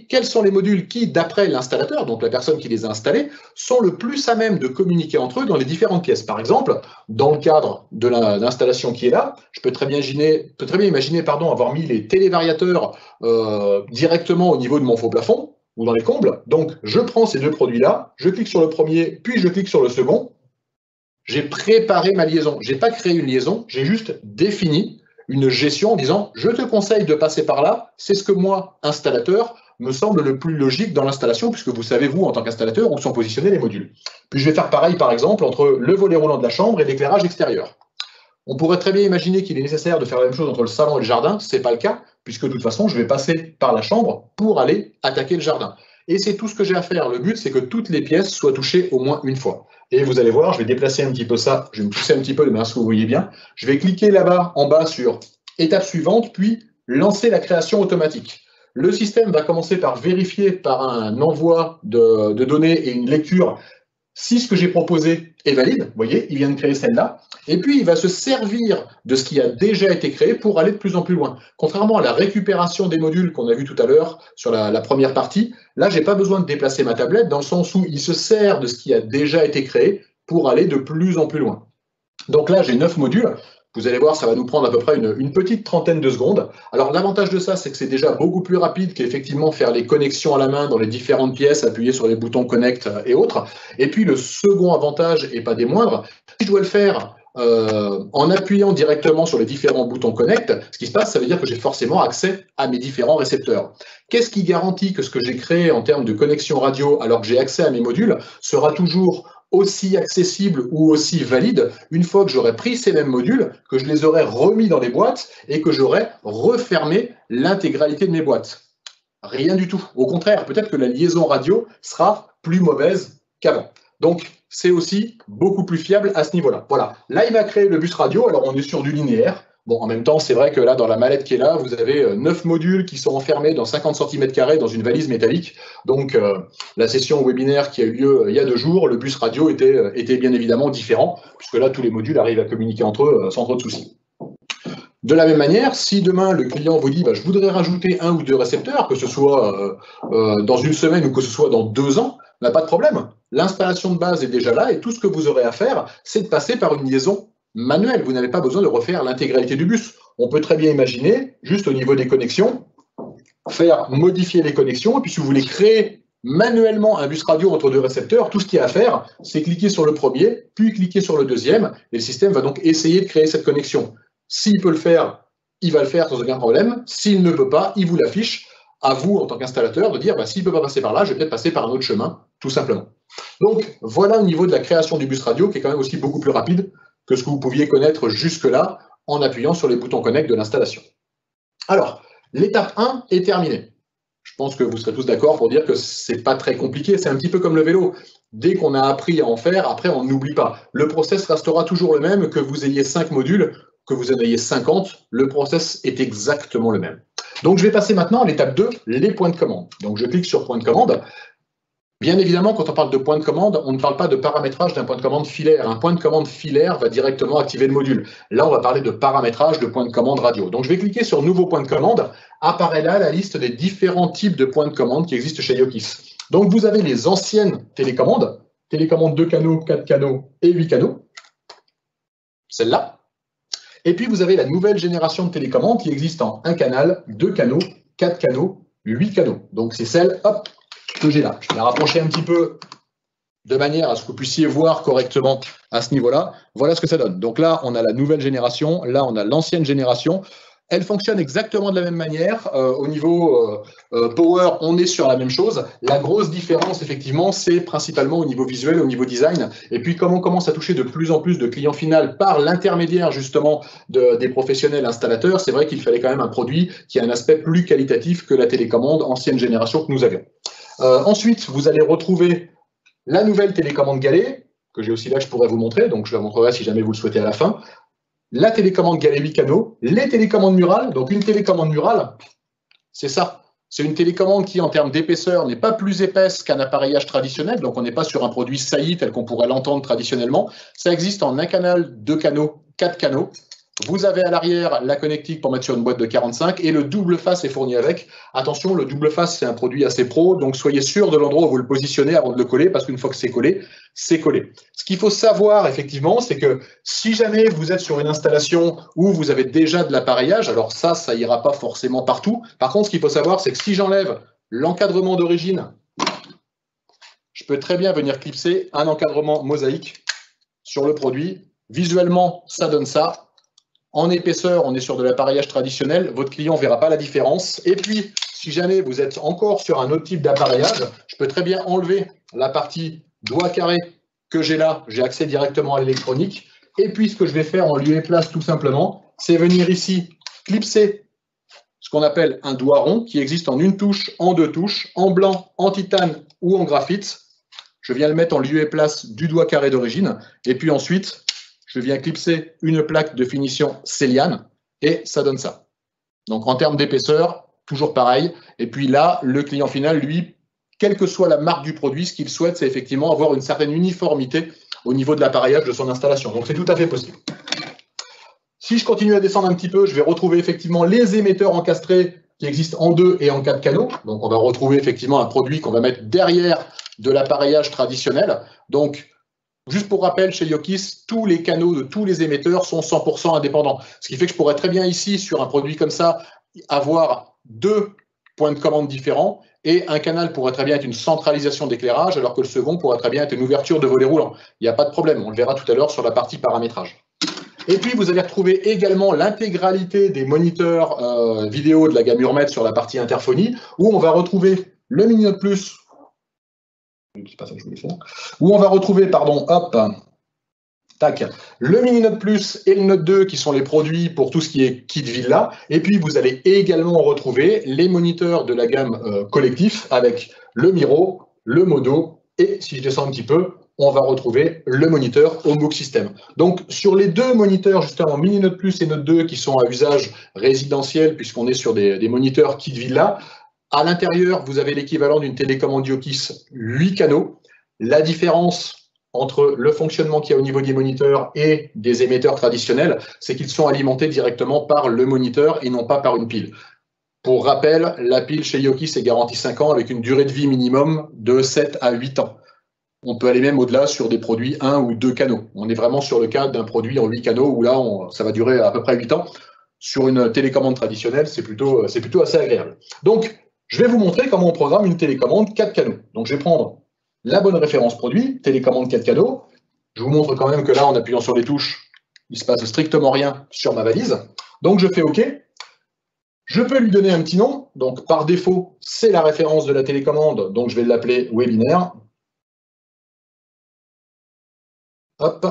quels sont les modules qui, d'après l'installateur, donc la personne qui les a installés, sont le plus à même de communiquer entre eux dans les différentes pièces. Par exemple, dans le cadre de l'installation qui est là, je peux très bien imaginer avoir mis les télévariateurs directement au niveau de mon faux plafond ou dans les combles. Donc, je prends ces 2 produits-là, je clique sur le premier, puis je clique sur le second. J'ai préparé ma liaison. Je n'ai pas créé une liaison, j'ai juste défini une gestion en disant « je te conseille de passer par là, c'est ce que moi, installateur, me semble le plus logique dans l'installation, puisque vous savez, vous, en tant qu'installateur, où sont positionnés les modules. » Puis je vais faire pareil, par exemple, entre le volet roulant de la chambre et l'éclairage extérieur. On pourrait très bien imaginer qu'il est nécessaire de faire la même chose entre le salon et le jardin, ce n'est pas le cas, puisque de toute façon, je vais passer par la chambre pour aller attaquer le jardin. Et c'est tout ce que j'ai à faire. Le but, c'est que toutes les pièces soient touchées au moins une fois. Et vous allez voir, je vais déplacer un petit peu ça, je vais me pousser un petit peu, mais si vous voyez bien. Je vais cliquer là-bas, en bas, sur étape suivante, puis lancer la création automatique. Le système va commencer par vérifier par un envoi de données et une lecture si ce que j'ai proposé est valide. Vous voyez, il vient de créer celle-là. Et puis, il va se servir de ce qui a déjà été créé pour aller de plus en plus loin. Contrairement à la récupération des modules qu'on a vu tout à l'heure sur la première partie, là, je n'ai pas besoin de déplacer ma tablette dans le sens où il se sert de ce qui a déjà été créé pour aller de plus en plus loin. Donc là, j'ai 9 modules. Vous allez voir, ça va nous prendre à peu près une petite trentaine de secondes. Alors l'avantage de ça, c'est que c'est déjà beaucoup plus rapide qu'effectivement faire les connexions à la main dans les différentes pièces, appuyer sur les boutons Connect et autres. Et puis le second avantage, et pas des moindres, si je dois le faire en appuyant directement sur les différents boutons Connect, ce qui se passe, ça veut dire que j'ai forcément accès à mes différents récepteurs. Qu'est-ce qui garantit que ce que j'ai créé en termes de connexion radio, alors que j'ai accès à mes modules, sera toujours aussi accessible ou aussi valide une fois que j'aurai pris ces mêmes modules, que je les aurai remis dans les boîtes et que j'aurai refermé l'intégralité de mes boîtes? Rien du tout. Au contraire, peut-être que la liaison radio sera plus mauvaise qu'avant. Donc, c'est aussi beaucoup plus fiable à ce niveau-là. Voilà. Là, il m'a créé le bus radio. Alors, on est sur du linéaire. Bon, en même temps, c'est vrai que là, dans la mallette qui est là, vous avez 9 modules qui sont enfermés dans 50 cm² dans une valise métallique. Donc, la session webinaire qui a eu lieu il y a 2 jours, le bus radio était bien évidemment différent, puisque là, tous les modules arrivent à communiquer entre eux sans trop de soucis. De la même manière, si demain le client vous dit je voudrais rajouter 1 ou 2 récepteurs, que ce soit dans une semaine ou que ce soit dans 2 ans, pas de problème. L'installation de base est déjà là et tout ce que vous aurez à faire, c'est de passer par une liaison manuelle. Vous n'avez pas besoin de refaire l'intégralité du bus. On peut très bien imaginer, juste au niveau des connexions, faire modifier les connexions, et puis si vous voulez créer manuellement un bus radio entre 2 récepteurs, tout ce qu'il y a à faire, c'est cliquer sur le premier, puis cliquer sur le deuxième, et le système va donc essayer de créer cette connexion. S'il peut le faire, il va le faire sans aucun problème. S'il ne peut pas, il vous l'affiche. À vous, en tant qu'installateur, de dire s'il ne peut pas passer par là, je vais peut-être passer par un autre chemin, tout simplement. Donc, voilà au niveau de la création du bus radio, qui est quand même aussi beaucoup plus rapide que ce que vous pouviez connaître jusque-là en appuyant sur les boutons Connect de l'installation. Alors, L'étape 1 est terminée. Je pense que vous serez tous d'accord pour dire que ce n'est pas très compliqué. C'est un petit peu comme le vélo. Dès qu'on a appris à en faire, après, on n'oublie pas. Le process restera toujours le même, que vous ayez 5 modules, que vous en ayez 50, le process est exactement le même. Donc, je vais passer maintenant à l'étape 2, les points de commande. Donc, je clique sur point de commande. Bien évidemment, quand on parle de point de commande, on ne parle pas de paramétrage d'un point de commande filaire. Un point de commande filaire va directement activer le module. Là, on va parler de paramétrage de point de commande radio. Donc, je vais cliquer sur Nouveau point de commande. Apparaît là la liste des différents types de points de commande qui existent chez Yokis. Donc, vous avez les anciennes télécommandes, 2 canaux, 4 canaux et 8 canaux. Celle-là. Et puis, vous avez la nouvelle génération de télécommandes qui existe en 1 canal, 2 canaux, 4 canaux, 8 canaux. Donc, c'est celle, hop, que j'ai là. Je vais la rapprocher un petit peu de manière à ce que vous puissiez voir correctement à ce niveau-là. Voilà ce que ça donne. Donc là, on a la nouvelle génération, là, on a l'ancienne génération. Elle fonctionne exactement de la même manière. Au niveau power, on est sur la même chose. La grosse différence, effectivement, c'est principalement au niveau visuel, au niveau design. Et puis, comme on commence à toucher de plus en plus de clients finaux par l'intermédiaire, justement, des professionnels installateurs, c'est vrai qu'il fallait quand même un produit qui a un aspect plus qualitatif que la télécommande ancienne génération que nous avions. Ensuite, vous allez retrouver la nouvelle télécommande Galet, que j'ai aussi là, que je pourrais vous montrer, donc je la montrerai si jamais vous le souhaitez à la fin. La télécommande Galet 8 canaux, les télécommandes murales. Donc une télécommande murale, c'est ça. C'est une télécommande qui, en termes d'épaisseur, n'est pas plus épaisse qu'un appareillage traditionnel, donc on n'est pas sur un produit saillie tel qu'on pourrait l'entendre traditionnellement. Ça existe en 1 canal, 2 canaux, 4 canaux. Vous avez à l'arrière la connectique pour mettre sur une boîte de 45 et le double face est fourni avec. Attention, le double face, c'est un produit assez pro, donc soyez sûr de l'endroit où vous le positionnez avant de le coller, parce qu'une fois que c'est collé, c'est collé. Ce qu'il faut savoir, effectivement, c'est que si jamais vous êtes sur une installation où vous avez déjà de l'appareillage, alors ça ira pas forcément partout. Par contre, ce qu'il faut savoir, c'est que si j'enlève l'encadrement d'origine, je peux très bien venir clipser un encadrement mosaïque sur le produit. Visuellement, ça donne ça. En épaisseur, on est sur de l'appareillage traditionnel. Votre client ne verra pas la différence. Et puis, si jamais vous êtes encore sur un autre type d'appareillage, je peux très bien enlever la partie doigt carré que j'ai là. J'ai accès directement à l'électronique. Et puis, ce que je vais faire en lieu et place, tout simplement, c'est venir ici clipser ce qu'on appelle un doigt rond, qui existe en 1 touche, en 2 touches, en blanc, en titane ou en graphite. Je viens le mettre en lieu et place du doigt carré d'origine. Et puis ensuite, je viens clipser une plaque de finition Céliane et ça donne ça. Donc en termes d'épaisseur, toujours pareil. Et puis là, le client final, lui, quelle que soit la marque du produit, ce qu'il souhaite, c'est effectivement avoir une certaine uniformité au niveau de l'appareillage de son installation. Donc c'est tout à fait possible. Si je continue à descendre un petit peu, je vais retrouver effectivement les émetteurs encastrés qui existent en 2 et en 4 canaux. Donc on va retrouver effectivement un produit qu'on va mettre derrière de l'appareillage traditionnel. Donc, juste pour rappel, chez Yokis, tous les canaux de tous les émetteurs sont 100% indépendants. Ce qui fait que je pourrais très bien ici, sur un produit comme ça, avoir 2 points de commande différents et un canal pourrait très bien être une centralisation d'éclairage alors que le second pourrait très bien être une ouverture de volet roulant. Il n'y a pas de problème, on le verra tout à l'heure sur la partie paramétrage. Et puis, vous allez retrouver également l'intégralité des moniteurs vidéo de la gamme Hurmet sur la partie interphonie où on va retrouver le Mini Note Plus, c'est pas ça que je voulais faire. Où on va retrouver, pardon, hop, tac, le Mini Note Plus et le Note 2 qui sont les produits pour tout ce qui est kit Villa. Et puis vous allez également retrouver les moniteurs de la gamme collectif avec le Miro, le Modo et si je descends un petit peu, on va retrouver le moniteur Homebook System. Donc sur les 2 moniteurs justement Mini Note Plus et Note 2 qui sont à usage résidentiel puisqu'on est sur des moniteurs kit Villa, à l'intérieur, vous avez l'équivalent d'une télécommande Yokis 8 canaux. La différence entre le fonctionnement qu'il y a au niveau des moniteurs et des émetteurs traditionnels, c'est qu'ils sont alimentés directement par le moniteur et non pas par une pile. Pour rappel, la pile chez Yokis est garantie 5 ans avec une durée de vie minimum de 7 à 8 ans. On peut aller même au-delà sur des produits 1 ou 2 canaux. On est vraiment sur le cas d'un produit en 8 canaux où là, ça va durer à peu près 8 ans. Sur une télécommande traditionnelle, c'est plutôt assez agréable. Donc, je vais vous montrer comment on programme une télécommande 4 canaux. Donc, je vais prendre la bonne référence produit, télécommande 4 canaux. Je vous montre quand même que là, en appuyant sur les touches, il ne se passe strictement rien sur ma valise. Donc, je fais OK. Je peux lui donner un petit nom. Donc, par défaut, c'est la référence de la télécommande. Donc, je vais l'appeler webinaire. Hop.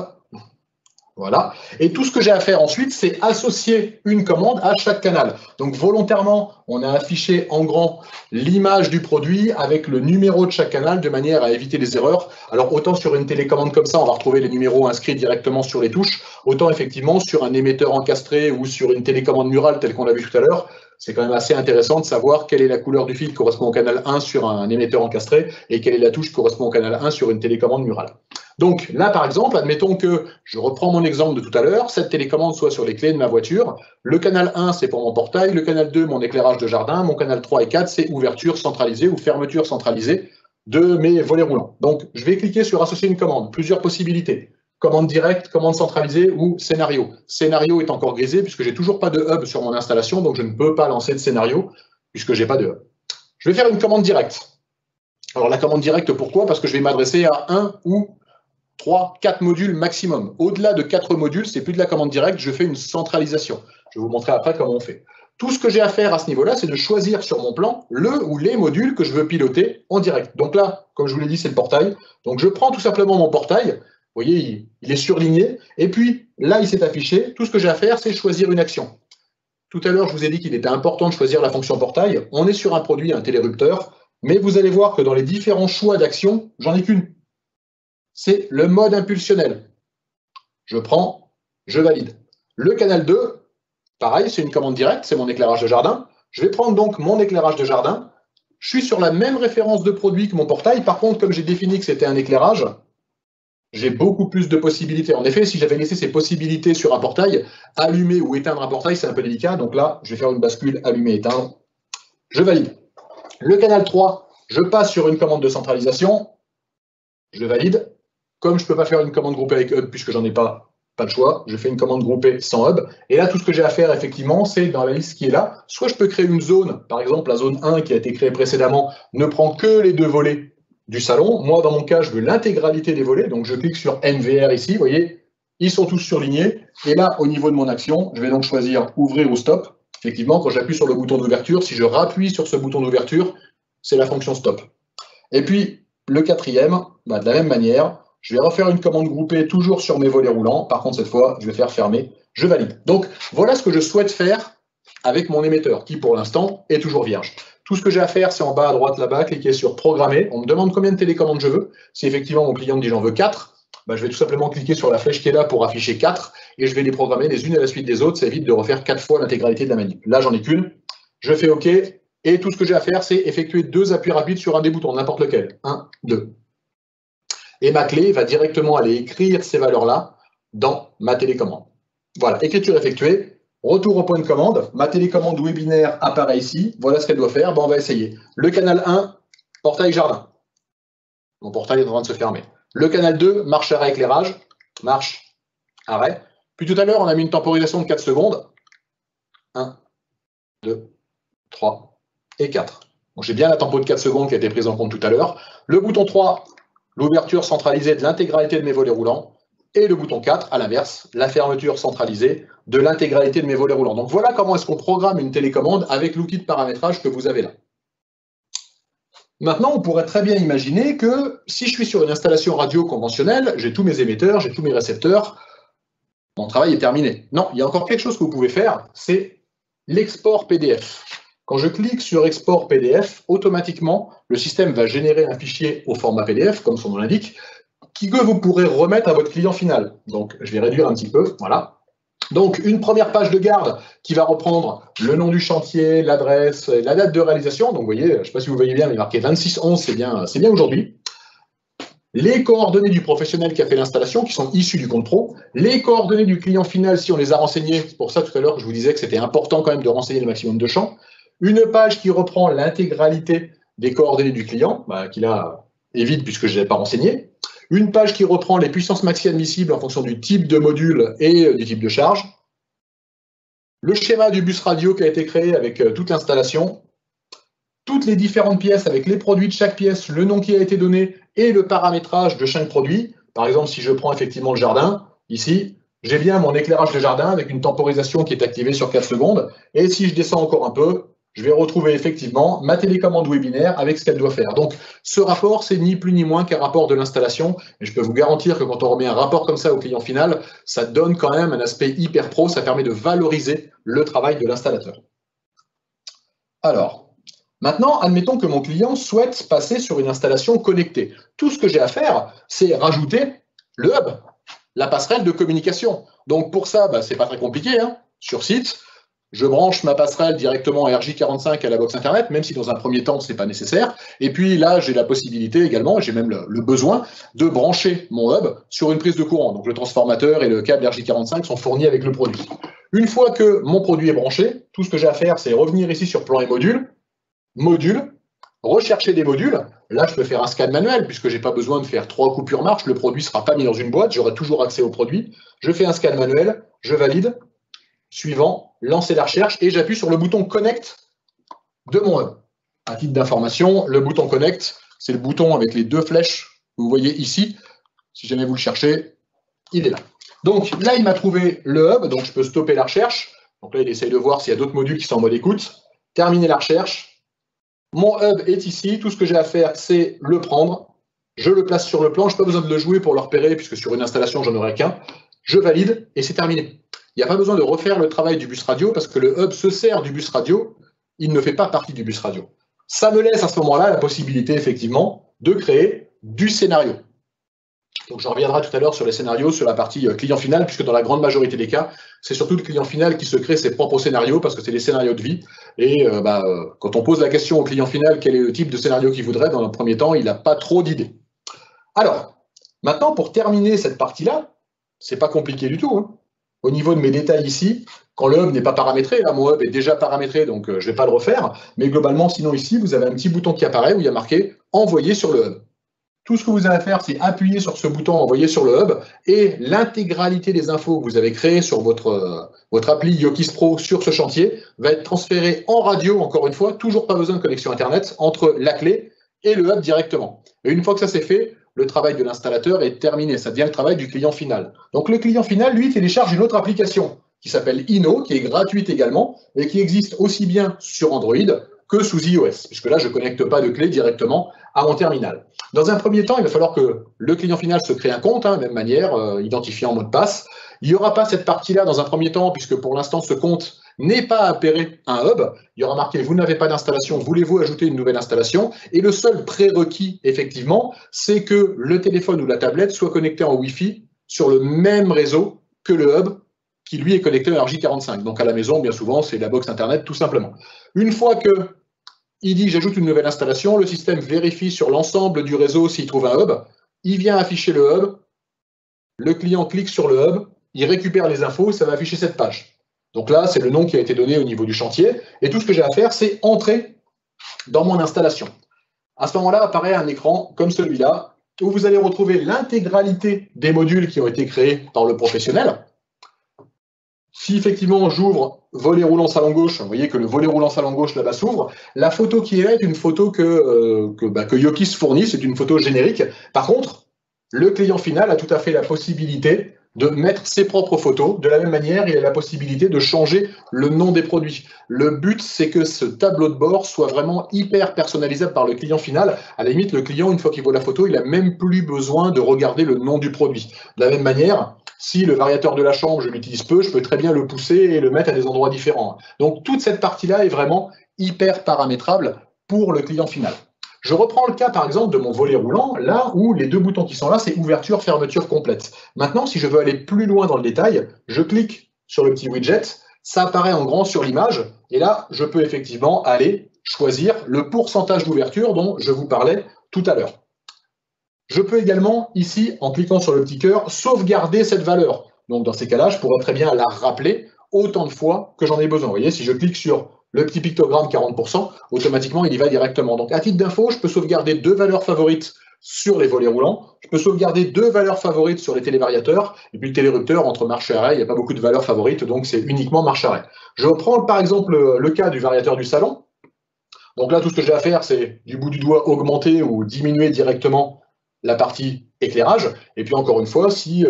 Voilà. Et tout ce que j'ai à faire ensuite, c'est associer une commande à chaque canal. Donc volontairement, on a affiché en grand l'image du produit avec le numéro de chaque canal de manière à éviter les erreurs. Alors autant sur une télécommande comme ça, on va retrouver les numéros inscrits directement sur les touches, autant effectivement sur un émetteur encastré ou sur une télécommande murale telle qu'on l'a vu tout à l'heure, c'est quand même assez intéressant de savoir quelle est la couleur du fil qui correspond au canal 1 sur un émetteur encastré et quelle est la touche qui correspond au canal 1 sur une télécommande murale. Donc là, par exemple, admettons que je reprends mon exemple de tout à l'heure, cette télécommande soit sur les clés de ma voiture. Le canal 1, c'est pour mon portail. Le canal 2, mon éclairage de jardin. Mon canal 3 et 4, c'est ouverture centralisée ou fermeture centralisée de mes volets roulants. Donc, je vais cliquer sur associer une commande. Plusieurs possibilités. Commande directe, commande centralisée ou scénario. Scénario est encore grisé puisque j'ai toujours pas de hub sur mon installation, donc je ne peux pas lancer de scénario puisque j'ai pas de hub. Je vais faire une commande directe. Alors, la commande directe, pourquoi? Parce que je vais m'adresser à un ou 3, 4 modules maximum. Au-delà de 4 modules, c'est plus de la commande directe, je fais une centralisation. Je vais vous montrer après comment on fait. Tout ce que j'ai à faire à ce niveau-là, c'est de choisir sur mon plan le ou les modules que je veux piloter en direct. Donc là, comme je vous l'ai dit, c'est le portail. Donc je prends tout simplement mon portail. Vous voyez, il est surligné. Et puis là, il s'est affiché. Tout ce que j'ai à faire, c'est choisir une action. Tout à l'heure, je vous ai dit qu'il était important de choisir la fonction portail. On est sur un produit, un télérupteur. Mais vous allez voir que dans les différents choix d'action, j'en ai qu'une. C'est le mode impulsionnel. Je prends, je valide. Le canal 2, pareil, c'est une commande directe, c'est mon éclairage de jardin. Je vais prendre donc mon éclairage de jardin. Je suis sur la même référence de produit que mon portail. Par contre, comme j'ai défini que c'était un éclairage, j'ai beaucoup plus de possibilités. En effet, si j'avais laissé ces possibilités sur un portail, allumer ou éteindre un portail, c'est un peu délicat. Donc là, je vais faire une bascule allumer-éteindre. Je valide. Le canal 3, je passe sur une commande de centralisation. Je valide. Comme je ne peux pas faire une commande groupée avec hub puisque j'en ai pas de choix, je fais une commande groupée sans hub. Et là, tout ce que j'ai à faire, effectivement, c'est dans la liste qui est là. Soit je peux créer une zone, par exemple, la zone 1 qui a été créée précédemment ne prend que les 2 volets du salon. Moi, dans mon cas, je veux l'intégralité des volets. Donc, je clique sur NVR ici. Vous voyez, ils sont tous surlignés. Et là, au niveau de mon action, je vais donc choisir ouvrir ou stop. Effectivement, quand j'appuie sur le bouton d'ouverture, si je rappuie sur ce bouton d'ouverture, c'est la fonction stop. Et puis, le 4e, de la même manière, je vais refaire une commande groupée toujours sur mes volets roulants. Par contre, cette fois, je vais faire fermer, je valide. Donc, voilà ce que je souhaite faire avec mon émetteur, qui pour l'instant est toujours vierge. Tout ce que j'ai à faire, c'est en bas à droite là-bas, cliquer sur programmer. On me demande combien de télécommandes je veux. Si effectivement mon client me dit j'en veux 4, je vais tout simplement cliquer sur la flèche qui est là pour afficher 4 et je vais les programmer les unes à la suite des autres. Ça évite de refaire 4 fois l'intégralité de la manip. Là, j'en ai qu'une. Je fais OK. Et tout ce que j'ai à faire, c'est effectuer 2 appuis rapides sur un des boutons, n'importe lequel. 1, 2. Et ma clé va directement aller écrire ces valeurs-là dans ma télécommande. Voilà, écriture effectuée. Retour au point de commande. Ma télécommande webinaire apparaît ici. Voilà ce qu'elle doit faire. On va essayer. Le canal 1, portail jardin. Mon portail est en train de se fermer. Le canal 2, marche arrêt éclairage. Marche arrêt. Puis tout à l'heure, on a mis une temporisation de 4 secondes. 1, 2, 3 et 4. Donc j'ai bien la tempo de 4 secondes qui a été prise en compte tout à l'heure. Le bouton 3, l'ouverture centralisée de l'intégralité de mes volets roulants. Et le bouton 4, à l'inverse, la fermeture centralisée de l'intégralité de mes volets roulants. Donc voilà comment est-ce qu'on programme une télécommande avec l'outil de paramétrage que vous avez là. Maintenant, on pourrait très bien imaginer que si je suis sur une installation radio conventionnelle, j'ai tous mes émetteurs, j'ai tous mes récepteurs, mon travail est terminé. Non, il y a encore quelque chose que vous pouvez faire, c'est l'export PDF. Quand je clique sur export PDF, automatiquement, le système va générer un fichier au format PDF, comme son nom l'indique, que vous pourrez remettre à votre client final. Donc, je vais réduire un petit peu, voilà. Donc, une première page de garde qui va reprendre le nom du chantier, l'adresse, la date de réalisation. Donc, vous voyez, je ne sais pas si vous voyez bien, mais marqué 26/11, c'est bien aujourd'hui. Les coordonnées du professionnel qui a fait l'installation, qui sont issues du compte pro. Les coordonnées du client final, si on les a renseignées. C'est pour ça, tout à l'heure, que je vous disais que c'était important quand même de renseigner le maximum de champs. Une page qui reprend l'intégralité des coordonnées du client, qui là est vide puisque je ne l'ai pas renseigné. Une page qui reprend les puissances maxi admissibles en fonction du type de module et du type de charge. Le schéma du bus radio qui a été créé avec toute l'installation. Toutes les différentes pièces avec les produits de chaque pièce, le nom qui a été donné et le paramétrage de chaque produit. Par exemple, si je prends effectivement le jardin, ici, j'ai bien mon éclairage de jardin avec une temporisation qui est activée sur 4 secondes. Et si je descends encore un peu, je vais retrouver effectivement ma télécommande webinaire avec ce qu'elle doit faire. Donc, ce rapport, c'est ni plus ni moins qu'un rapport de l'installation. Et je peux vous garantir que quand on remet un rapport comme ça au client final, ça donne quand même un aspect hyper pro, ça permet de valoriser le travail de l'installateur. Alors, maintenant, admettons que mon client souhaite passer sur une installation connectée. Tout ce que j'ai à faire, c'est rajouter le hub, la passerelle de communication. Donc pour ça, c'est pas très compliqué, hein. Sur site, je branche ma passerelle directement RJ45 à la box Internet, même si dans un premier temps, ce n'est pas nécessaire. Et puis là, j'ai la possibilité également, j'ai même le besoin de brancher mon hub sur une prise de courant. Donc le transformateur et le câble RJ45 sont fournis avec le produit. Une fois que mon produit est branché, tout ce que j'ai à faire, c'est revenir ici sur plan et module, rechercher des modules. Là, je peux faire un scan manuel, puisque je n'ai pas besoin de faire 3 coupures marche. Le produit ne sera pas mis dans une boîte, j'aurai toujours accès au produit. Je fais un scan manuel, je valide. Suivant, lancer la recherche et j'appuie sur le bouton Connect de mon hub. À titre d'information, le bouton Connect, c'est le bouton avec les 2 flèches que vous voyez ici. Si jamais vous le cherchez, il est là. Donc là, il m'a trouvé le hub, donc je peux stopper la recherche. Donc là, il essaye de voir s'il y a d'autres modules qui sont en mode écoute. Terminer la recherche. Mon hub est ici. Tout ce que j'ai à faire, c'est le prendre. Je le place sur le plan. Je n'ai pas besoin de le jouer pour le repérer, puisque sur une installation, j'en aurai qu'un. Je valide et c'est terminé. Il n'y a pas besoin de refaire le travail du bus radio parce que le hub se sert du bus radio, il ne fait pas partie du bus radio. Ça me laisse à ce moment-là la possibilité, effectivement, de créer du scénario. Donc, je reviendrai tout à l'heure sur les scénarios, sur la partie client final, puisque dans la grande majorité des cas, c'est surtout le client final qui se crée ses propres scénarios parce que c'est des scénarios de vie. Et quand on pose la question au client final, quel est le type de scénario qu'il voudrait, dans un premier temps, il n'a pas trop d'idées. Alors, maintenant, pour terminer cette partie-là, c'est pas compliqué du tout, hein. Au niveau de mes détails ici, quand le hub n'est pas paramétré, là mon hub est déjà paramétré, donc je ne vais pas le refaire, mais globalement, sinon ici, vous avez un petit bouton qui apparaît où il y a marqué « Envoyer sur le hub ». Tout ce que vous avez à faire, c'est appuyer sur ce bouton « Envoyer sur le hub » et l'intégralité des infos que vous avez créées sur votre appli Yokis Pro sur ce chantier va être transférée en radio, encore une fois, toujours pas besoin de connexion Internet, entre la clé et le hub directement. Et une fois que ça c'est fait, le travail de l'installateur est terminé, ça devient le travail du client final. Donc le client final, lui, télécharge une autre application qui s'appelle Inno, qui est gratuite également, et qui existe aussi bien sur Android que sous iOS, puisque là, je ne connecte pas de clé directement à mon terminal. Dans un premier temps, il va falloir que le client final se crée un compte, de même manière, identifié en mot de passe. Il n'y aura pas cette partie-là dans un premier temps, puisque pour l'instant, ce compte n'est pas appéré un hub. Il y aura marqué « Vous n'avez pas d'installation, voulez-vous ajouter une nouvelle installation ?» Et le seul prérequis, effectivement, c'est que le téléphone ou la tablette soit connecté en Wi-Fi sur le même réseau que le hub qui, lui, est connecté à RJ45. Donc, à la maison, bien souvent, c'est la box Internet, tout simplement. Une fois qu'il dit « J'ajoute une nouvelle installation », le système vérifie sur l'ensemble du réseau s'il trouve un hub. Il vient afficher le hub. Le client clique sur le hub. Il récupère les infos. Ça va afficher cette page. Donc là, c'est le nom qui a été donné au niveau du chantier. Et tout ce que j'ai à faire, c'est entrer dans mon installation. À ce moment-là, apparaît un écran comme celui-là, où vous allez retrouver l'intégralité des modules qui ont été créés par le professionnel. Si effectivement j'ouvre volet roulant salon gauche, vous voyez que le volet roulant salon gauche là-bas s'ouvre. La photo qui est là est une photo que Yokis fournit, c'est une photo générique. Par contre, le client final a tout à fait la possibilité de mettre ses propres photos. De la même manière, il a la possibilité de changer le nom des produits. Le but, c'est que ce tableau de bord soit vraiment hyper personnalisable par le client final. À la limite, le client, une fois qu'il voit la photo, il n'a même plus besoin de regarder le nom du produit. De la même manière, si le variateur de la chambre, je l'utilise peu, je peux très bien le pousser et le mettre à des endroits différents. Donc, toute cette partie-là est vraiment hyper paramétrable pour le client final. Je reprends le cas, par exemple, de mon volet roulant, là où les 2 boutons qui sont là, c'est ouverture, fermeture complète. Maintenant, si je veux aller plus loin dans le détail, je clique sur le petit widget, ça apparaît en grand sur l'image, et là, je peux effectivement aller choisir le pourcentage d'ouverture dont je vous parlais tout à l'heure. Je peux également, ici, en cliquant sur le petit cœur, sauvegarder cette valeur. Donc, dans ces cas-là, je pourrais très bien la rappeler autant de fois que j'en ai besoin. Vous voyez, si je clique sur le petit pictogramme 40%, automatiquement, il y va directement. Donc, à titre d'info, je peux sauvegarder 2 valeurs favorites sur les volets roulants. Je peux sauvegarder 2 valeurs favorites sur les télévariateurs. Et puis, le télérupteur, entre marche et arrêt, il n'y a pas beaucoup de valeurs favorites, donc c'est uniquement marche-arrêt. Je reprends, par exemple, le cas du variateur du salon. Donc là, tout ce que j'ai à faire, c'est du bout du doigt augmenter ou diminuer directement la partie éclairage. Et puis, encore une fois, si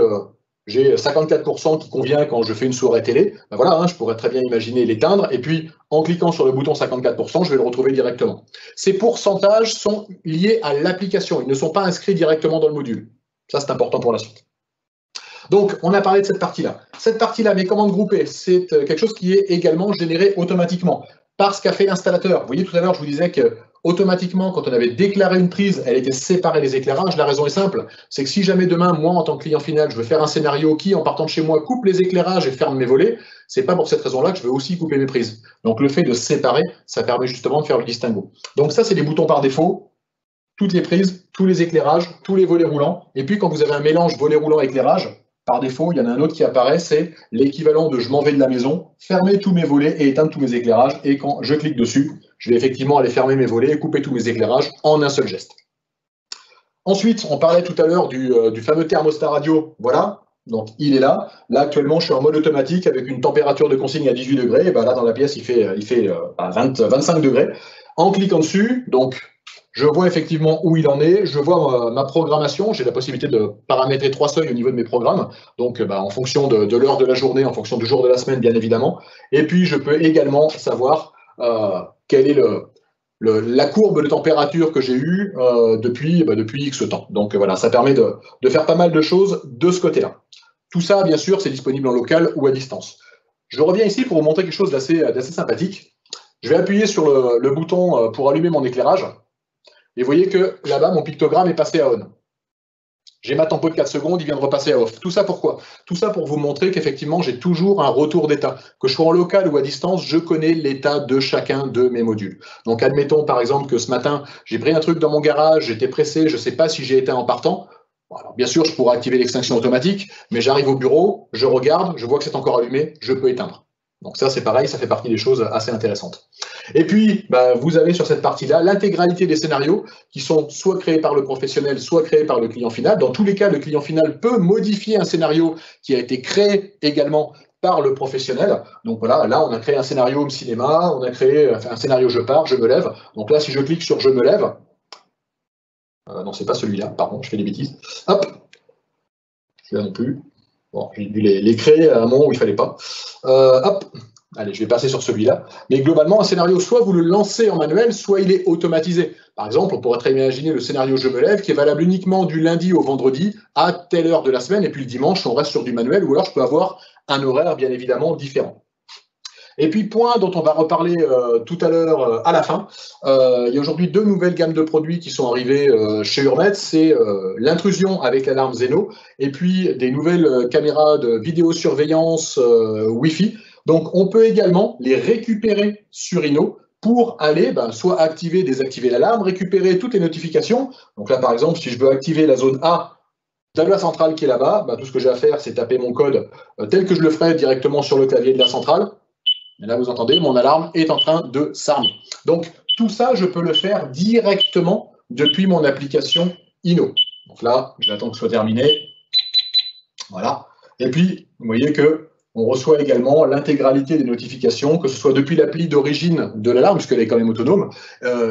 j'ai 54% qui convient quand je fais une soirée télé, ben voilà, hein, je pourrais très bien imaginer l'éteindre, et puis en cliquant sur le bouton 54%, je vais le retrouver directement. Ces pourcentages sont liés à l'application, ils ne sont pas inscrits directement dans le module. Ça, c'est important pour la suite. Donc, on a parlé de cette partie-là. Cette partie-là, mes commandes groupées, c'est quelque chose qui est également généré automatiquement par ce qu'a fait l'installateur. Vous voyez, tout à l'heure, je vous disais que automatiquement, quand on avait déclaré une prise, elle était séparée des éclairages. La raison est simple, c'est que si jamais demain, moi, en tant que client final, je veux faire un scénario qui, en partant de chez moi, coupe les éclairages et ferme mes volets, c'est pas pour cette raison-là que je veux aussi couper mes prises. Donc, le fait de séparer, ça permet justement de faire le distinguo. Donc, ça, c'est des boutons par défaut. Toutes les prises, tous les éclairages, tous les volets roulants. Et puis, quand vous avez un mélange volet roulant-éclairage, par défaut, il y en a un autre qui apparaît, c'est l'équivalent de je m'en vais de la maison, fermer tous mes volets et éteindre tous mes éclairages. Et quand je clique dessus, je vais effectivement aller fermer mes volets et couper tous mes éclairages en un seul geste. Ensuite, on parlait tout à l'heure du fameux thermostat radio. Voilà, donc il est là. Là, actuellement, je suis en mode automatique avec une température de consigne à 18 degrés. Et ben là, dans la pièce, il fait 25 degrés. En cliquant dessus, donc, je vois effectivement où il en est, je vois ma programmation, j'ai la possibilité de paramétrer 3 seuils au niveau de mes programmes, donc en fonction de l'heure de la journée, en fonction du jour de la semaine bien évidemment, et puis je peux également savoir quelle est la courbe de température que j'ai eue depuis X temps. Donc voilà, ça permet de faire pas mal de choses de ce côté-là. Tout ça, bien sûr, c'est disponible en local ou à distance. Je reviens ici pour vous montrer quelque chose d'assez sympathique. Je vais appuyer sur le bouton pour allumer mon éclairage. Et vous voyez que là-bas, mon pictogramme est passé à on. J'ai ma tempo de 4 secondes, il vient de repasser à off. Tout ça pourquoi? Tout ça pour vous montrer qu'effectivement, j'ai toujours un retour d'état. Que je sois en local ou à distance, je connais l'état de chacun de mes modules. Donc, admettons par exemple que ce matin, j'ai pris un truc dans mon garage, j'étais pressé, je ne sais pas si j'ai éteint en partant. Bon, alors, bien sûr, je pourrais activer l'extinction automatique, mais j'arrive au bureau, je regarde, je vois que c'est encore allumé, je peux éteindre. Donc ça, c'est pareil, ça fait partie des choses assez intéressantes. Et puis, vous avez sur cette partie-là l'intégralité des scénarios qui sont soit créés par le professionnel, soit créés par le client final. Dans tous les cas, le client final peut modifier un scénario qui a été créé également par le professionnel. Donc voilà, là, on a créé un scénario home cinéma, on a créé un scénario je pars, je me lève. Donc là, si je clique sur je me lève, non, c'est pas celui-là, pardon, je fais des bêtises. Hop, celui-là non plus. Bon, j'ai dû les créer à un moment où il ne fallait pas. Hop, allez, je vais passer sur celui-là. Mais globalement, un scénario, soit vous le lancez en manuel, soit il est automatisé. Par exemple, on pourrait très bien imaginer le scénario Je me lève qui est valable uniquement du lundi au vendredi à telle heure de la semaine, et puis le dimanche, on reste sur du manuel, ou alors je peux avoir un horaire bien évidemment différent. Et puis, point dont on va reparler tout à l'heure à la fin, il y a aujourd'hui 2 nouvelles gammes de produits qui sont arrivées chez Hurmet, c'est l'intrusion avec l'alarme Zeno, et puis des nouvelles caméras de vidéosurveillance Wi-Fi. Donc, on peut également les récupérer sur Inno pour aller soit activer, désactiver l'alarme, récupérer toutes les notifications. Donc là, par exemple, si je veux activer la zone A de la centrale qui est là-bas, tout ce que j'ai à faire, c'est taper mon code tel que je le ferais directement sur le clavier de la centrale. Et là, vous entendez, mon alarme est en train de s'armer. Donc, tout ça, je peux le faire directement depuis mon application Inno. Donc là, j'attends que ce soit terminé. Voilà. Et puis, vous voyez qu'on reçoit également l'intégralité des notifications, que ce soit depuis l'appli d'origine de l'alarme, puisqu'elle est quand même autonome,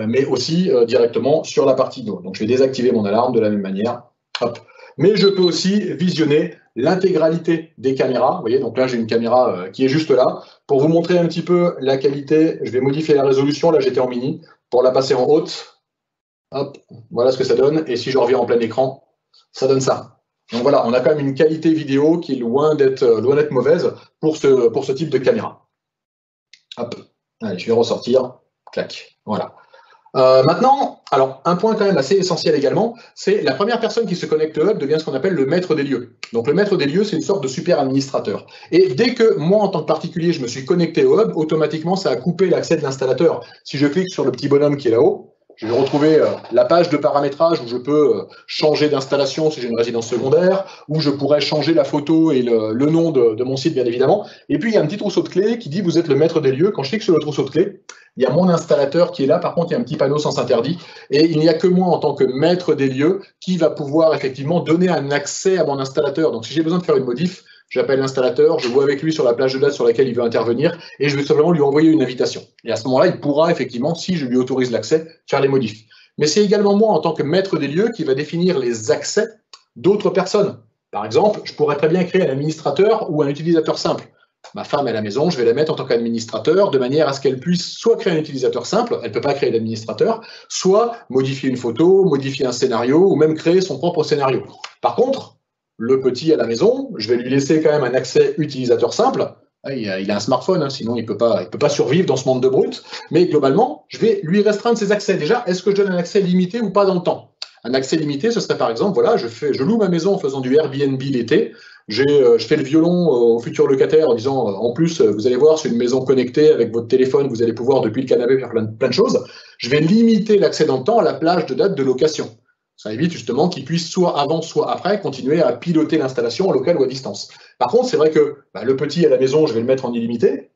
mais aussi directement sur la partie Inno. Donc, je vais désactiver mon alarme de la même manière. Hop. Mais je peux aussi visionner l'intégralité des caméras. Vous voyez, donc là, j'ai une caméra qui est juste là. Pour vous montrer un petit peu la qualité, je vais modifier la résolution. Là, j'étais en mini. Pour la passer en haute, hop, voilà ce que ça donne. Et si je reviens en plein écran, ça donne ça. Donc voilà, on a quand même une qualité vidéo qui est loin d'être mauvaise pour ce type de caméra. Hop, allez, je vais ressortir. Clac, voilà. Maintenant, alors un point quand même assez essentiel également, c'est la première personne qui se connecte au hub devient ce qu'on appelle le maître des lieux. Donc le maître des lieux, c'est une sorte de super administrateur. Et dès que moi, en tant que particulier, je me suis connecté au hub, automatiquement, ça a coupé l'accès de l'installateur. Si je clique sur le petit bonhomme qui est là-haut, je vais retrouver la page de paramétrage où je peux changer d'installation si j'ai une résidence secondaire, où je pourrais changer la photo et le nom de mon site, bien évidemment. Et puis, il y a un petit trousseau de clés qui dit « Vous êtes le maître des lieux ». Quand je clique sur le trousseau de clés, il y a mon installateur qui est là. Par contre, il y a un petit panneau sens interdit. Et il n'y a que moi, en tant que maître des lieux, qui va pouvoir effectivement donner un accès à mon installateur. Donc, si j'ai besoin de faire une modif, j'appelle l'installateur, je vois avec lui sur la plage de date sur laquelle il veut intervenir et je vais simplement lui envoyer une invitation. Et à ce moment-là, il pourra effectivement, si je lui autorise l'accès, faire les modifs. Mais c'est également moi, en tant que maître des lieux, qui va définir les accès d'autres personnes. Par exemple, je pourrais très bien créer un administrateur ou un utilisateur simple. Ma femme est à la maison, je vais la mettre en tant qu'administrateur de manière à ce qu'elle puisse soit créer un utilisateur simple, elle ne peut pas créer d'administrateur, soit modifier une photo, modifier un scénario ou même créer son propre scénario. Par contre, le petit à la maison, je vais lui laisser quand même un accès utilisateur simple. Il a un smartphone, hein, sinon il ne peut pas survivre dans ce monde de brut. Mais globalement, je vais lui restreindre ses accès. Déjà, est-ce que je donne un accès limité ou pas dans le temps? Un accès limité, ce serait par exemple, voilà, je loue ma maison en faisant du Airbnb l'été. Je fais le violon au futur locataire en disant, en plus, vous allez voir, c'est une maison connectée avec votre téléphone, vous allez pouvoir depuis le canapé faire plein de choses. Je vais limiter l'accès dans le temps à la plage de date de location. Ça évite justement qu'il puisse soit avant, soit après continuer à piloter l'installation en local ou à distance. Par contre, c'est vrai que le petit à la maison, je vais le mettre en illimité,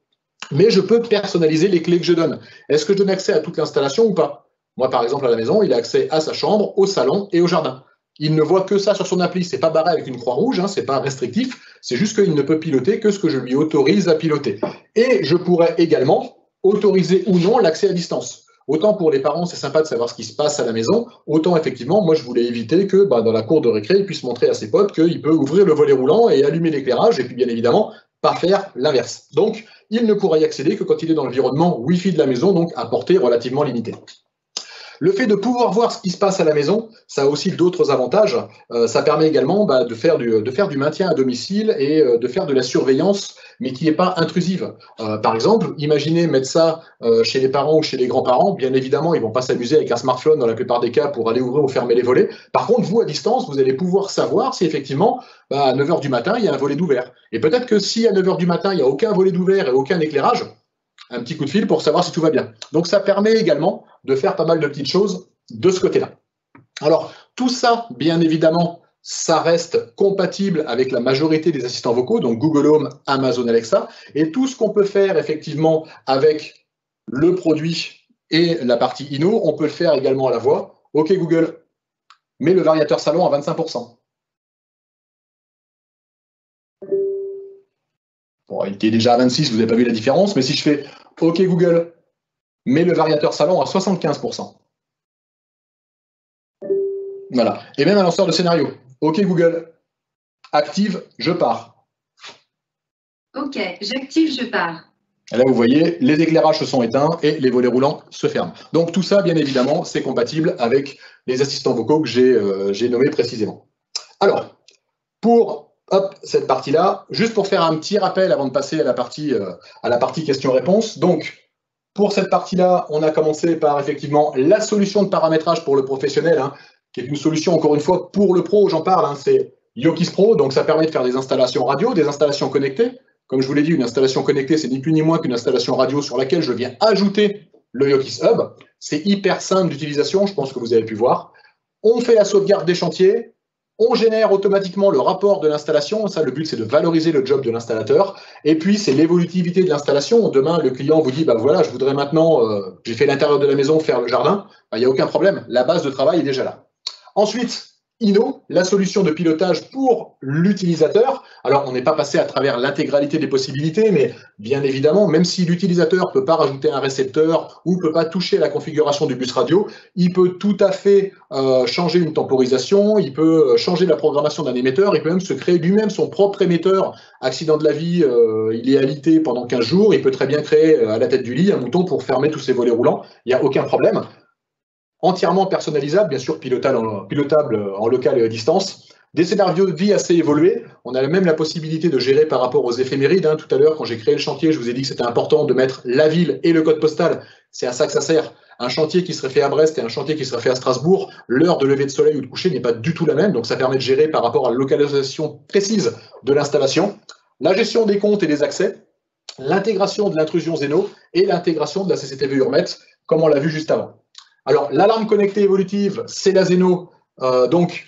mais je peux personnaliser les clés que je donne. Est-ce que je donne accès à toute l'installation ou pas? Moi, par exemple, à la maison, il a accès à sa chambre, au salon et au jardin. Il ne voit que ça sur son appli. C'est pas barré avec une croix rouge, hein, c'est pas restrictif. C'est juste qu'il ne peut piloter que ce que je lui autorise à piloter. Et je pourrais également autoriser ou non l'accès à distance. Autant pour les parents, c'est sympa de savoir ce qui se passe à la maison, autant effectivement, moi je voulais éviter que dans la cour de récré, il puisse montrer à ses potes qu'il peut ouvrir le volet roulant et allumer l'éclairage, et puis bien évidemment, pas faire l'inverse. Donc, il ne pourra y accéder que quand il est dans l'environnement Wi-Fi de la maison, donc à portée relativement limitée. Le fait de pouvoir voir ce qui se passe à la maison, ça a aussi d'autres avantages. Ça permet également de faire du maintien à domicile et de faire de la surveillance, mais qui n'est pas intrusive. Par exemple, imaginez mettre ça chez les parents ou chez les grands-parents. Bien évidemment, ils ne vont pas s'amuser avec un smartphone dans la plupart des cas pour aller ouvrir ou fermer les volets. Par contre, vous, à distance, vous allez pouvoir savoir si effectivement, à 9 h du matin, il y a un volet d'ouvert. Et peut-être que si à 9 h du matin, il n'y a aucun volet d'ouvert et aucun éclairage, un petit coup de fil pour savoir si tout va bien. Donc ça permet également de faire pas mal de petites choses de ce côté-là. Alors tout ça, bien évidemment, ça reste compatible avec la majorité des assistants vocaux, donc Google Home, Amazon Alexa, et tout ce qu'on peut faire effectivement avec le produit et la partie Inno, on peut le faire également à la voix. OK Google, mets le variateur salon à 25%. Bon, il était déjà à 26, vous n'avez pas vu la différence, mais si je fais OK Google, mets le variateur salon à 75%. Voilà. Et même un lanceur de scénario. OK Google, active, je pars. OK, j'active, je pars. Et là, vous voyez, les éclairages se sont éteints et les volets roulants se ferment. Donc tout ça, bien évidemment, c'est compatible avec les assistants vocaux que j'ai nommés précisément. Alors, pour cette partie-là, juste pour faire un petit rappel avant de passer à la partie questions-réponses. Donc, pour cette partie-là, on a commencé par effectivement la solution de paramétrage pour le professionnel, hein, qui est une solution, encore une fois, pour le pro, j'en parle, hein, c'est Yokis Pro, donc ça permet de faire des installations radio, des installations connectées. Comme je vous l'ai dit, une installation connectée, c'est ni plus ni moins qu'une installation radio sur laquelle je viens ajouter le Yokis Hub. C'est hyper simple d'utilisation, je pense que vous avez pu voir. On fait la sauvegarde des chantiers, on génère automatiquement le rapport de l'installation. Ça, le but, c'est de valoriser le job de l'installateur. Et puis, c'est l'évolutivité de l'installation. Demain, le client vous dit, voilà, je voudrais maintenant, j'ai fait l'intérieur de la maison, faire le jardin. Il n'y a aucun problème. La base de travail est déjà là. Ensuite, Inno, la solution de pilotage pour l'utilisateur. Alors, on n'est pas passé à travers l'intégralité des possibilités, mais bien évidemment, même si l'utilisateur ne peut pas rajouter un récepteur ou ne peut pas toucher à la configuration du bus radio, il peut tout à fait changer une temporisation, il peut changer la programmation d'un émetteur, il peut même se créer lui-même son propre émetteur. Accident de la vie, il est alité pendant 15 jours, il peut très bien créer à la tête du lit un bouton pour fermer tous ses volets roulants, il n'y a aucun problème. Entièrement personnalisable, bien sûr pilotable en local et à distance. Des scénarios de vie assez évolués. On a même la possibilité de gérer par rapport aux éphémérides. Hein. Tout à l'heure, quand j'ai créé le chantier, je vous ai dit que c'était important de mettre la ville et le code postal. C'est à ça que ça sert. Un chantier qui serait fait à Brest et un chantier qui serait fait à Strasbourg, l'heure de lever de soleil ou de coucher n'est pas du tout la même. Donc ça permet de gérer par rapport à la localisation précise de l'installation. La gestion des comptes et des accès. L'intégration de l'intrusion Zeno et l'intégration de la CCTV Hurmet, comme on l'a vu juste avant. Alors, l'alarme connectée évolutive, c'est la Zeno, donc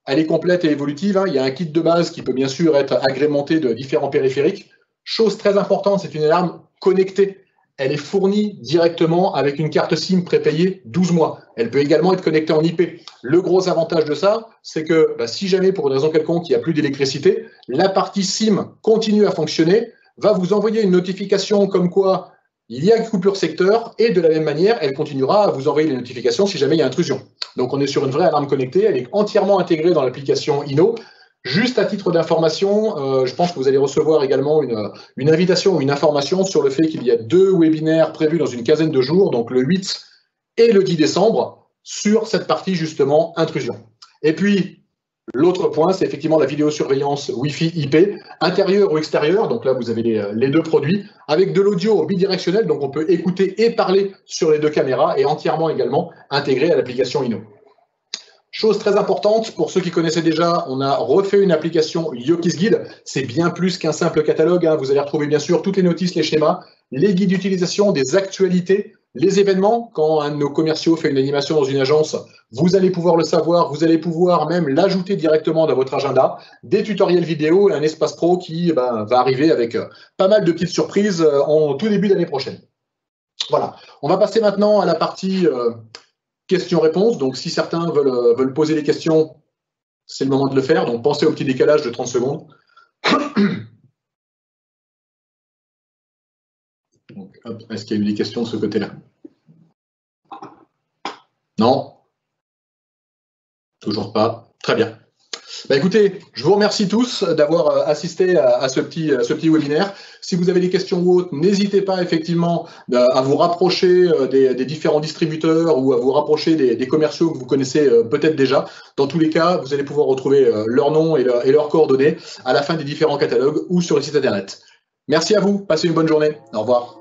elle est complète et évolutive. Hein. Il y a un kit de base qui peut bien sûr être agrémenté de différents périphériques. Chose très importante, c'est une alarme connectée. Elle est fournie directement avec une carte SIM prépayée 12 mois. Elle peut également être connectée en IP. Le gros avantage de ça, c'est que si jamais pour une raison quelconque il n'y a plus d'électricité, la partie SIM continue à fonctionner, va vous envoyer une notification comme quoi il y a une coupure secteur et de la même manière, elle continuera à vous envoyer les notifications si jamais il y a intrusion. Donc on est sur une vraie alarme connectée, elle est entièrement intégrée dans l'application Inno. Juste à titre d'information, je pense que vous allez recevoir également une invitation ou une information sur le fait qu'il y a 2 webinaires prévus dans une quinzaine de jours, donc le 8 et le 10 décembre, sur cette partie justement intrusion. Et puis, l'autre point, c'est effectivement la vidéosurveillance Wi-Fi IP, intérieur ou extérieur, donc là vous avez les 2 produits, avec de l'audio bidirectionnel, donc on peut écouter et parler sur les 2 caméras, et entièrement également intégré à l'application Inno. Chose très importante, pour ceux qui connaissaient déjà, on a refait une application Yoki's Guide. C'est bien plus qu'un simple catalogue. Hein. Vous allez retrouver bien sûr toutes les notices, les schémas, les guides d'utilisation, des actualités, les événements. Quand un de nos commerciaux fait une animation dans une agence, vous allez pouvoir le savoir. Vous allez pouvoir même l'ajouter directement dans votre agenda. Des tutoriels vidéo et un espace pro qui va arriver avec pas mal de petites surprises en tout début d'année prochaine. Voilà. On va passer maintenant à la partie... questions-réponses, donc si certains veulent poser des questions, c'est le moment de le faire, donc pensez au petit décalage de 30 secondes. Est-ce qu'il y a eu des questions de ce côté-là? Non? Toujours pas. Très bien. Bah écoutez, je vous remercie tous d'avoir assisté à ce petit webinaire. Si vous avez des questions ou autres, n'hésitez pas effectivement à vous rapprocher des différents distributeurs ou à vous rapprocher des commerciaux que vous connaissez peut-être déjà. Dans tous les cas, vous allez pouvoir retrouver leur nom et leurs coordonnées à la fin des différents catalogues ou sur le site internet. Merci à vous, passez une bonne journée. Au revoir.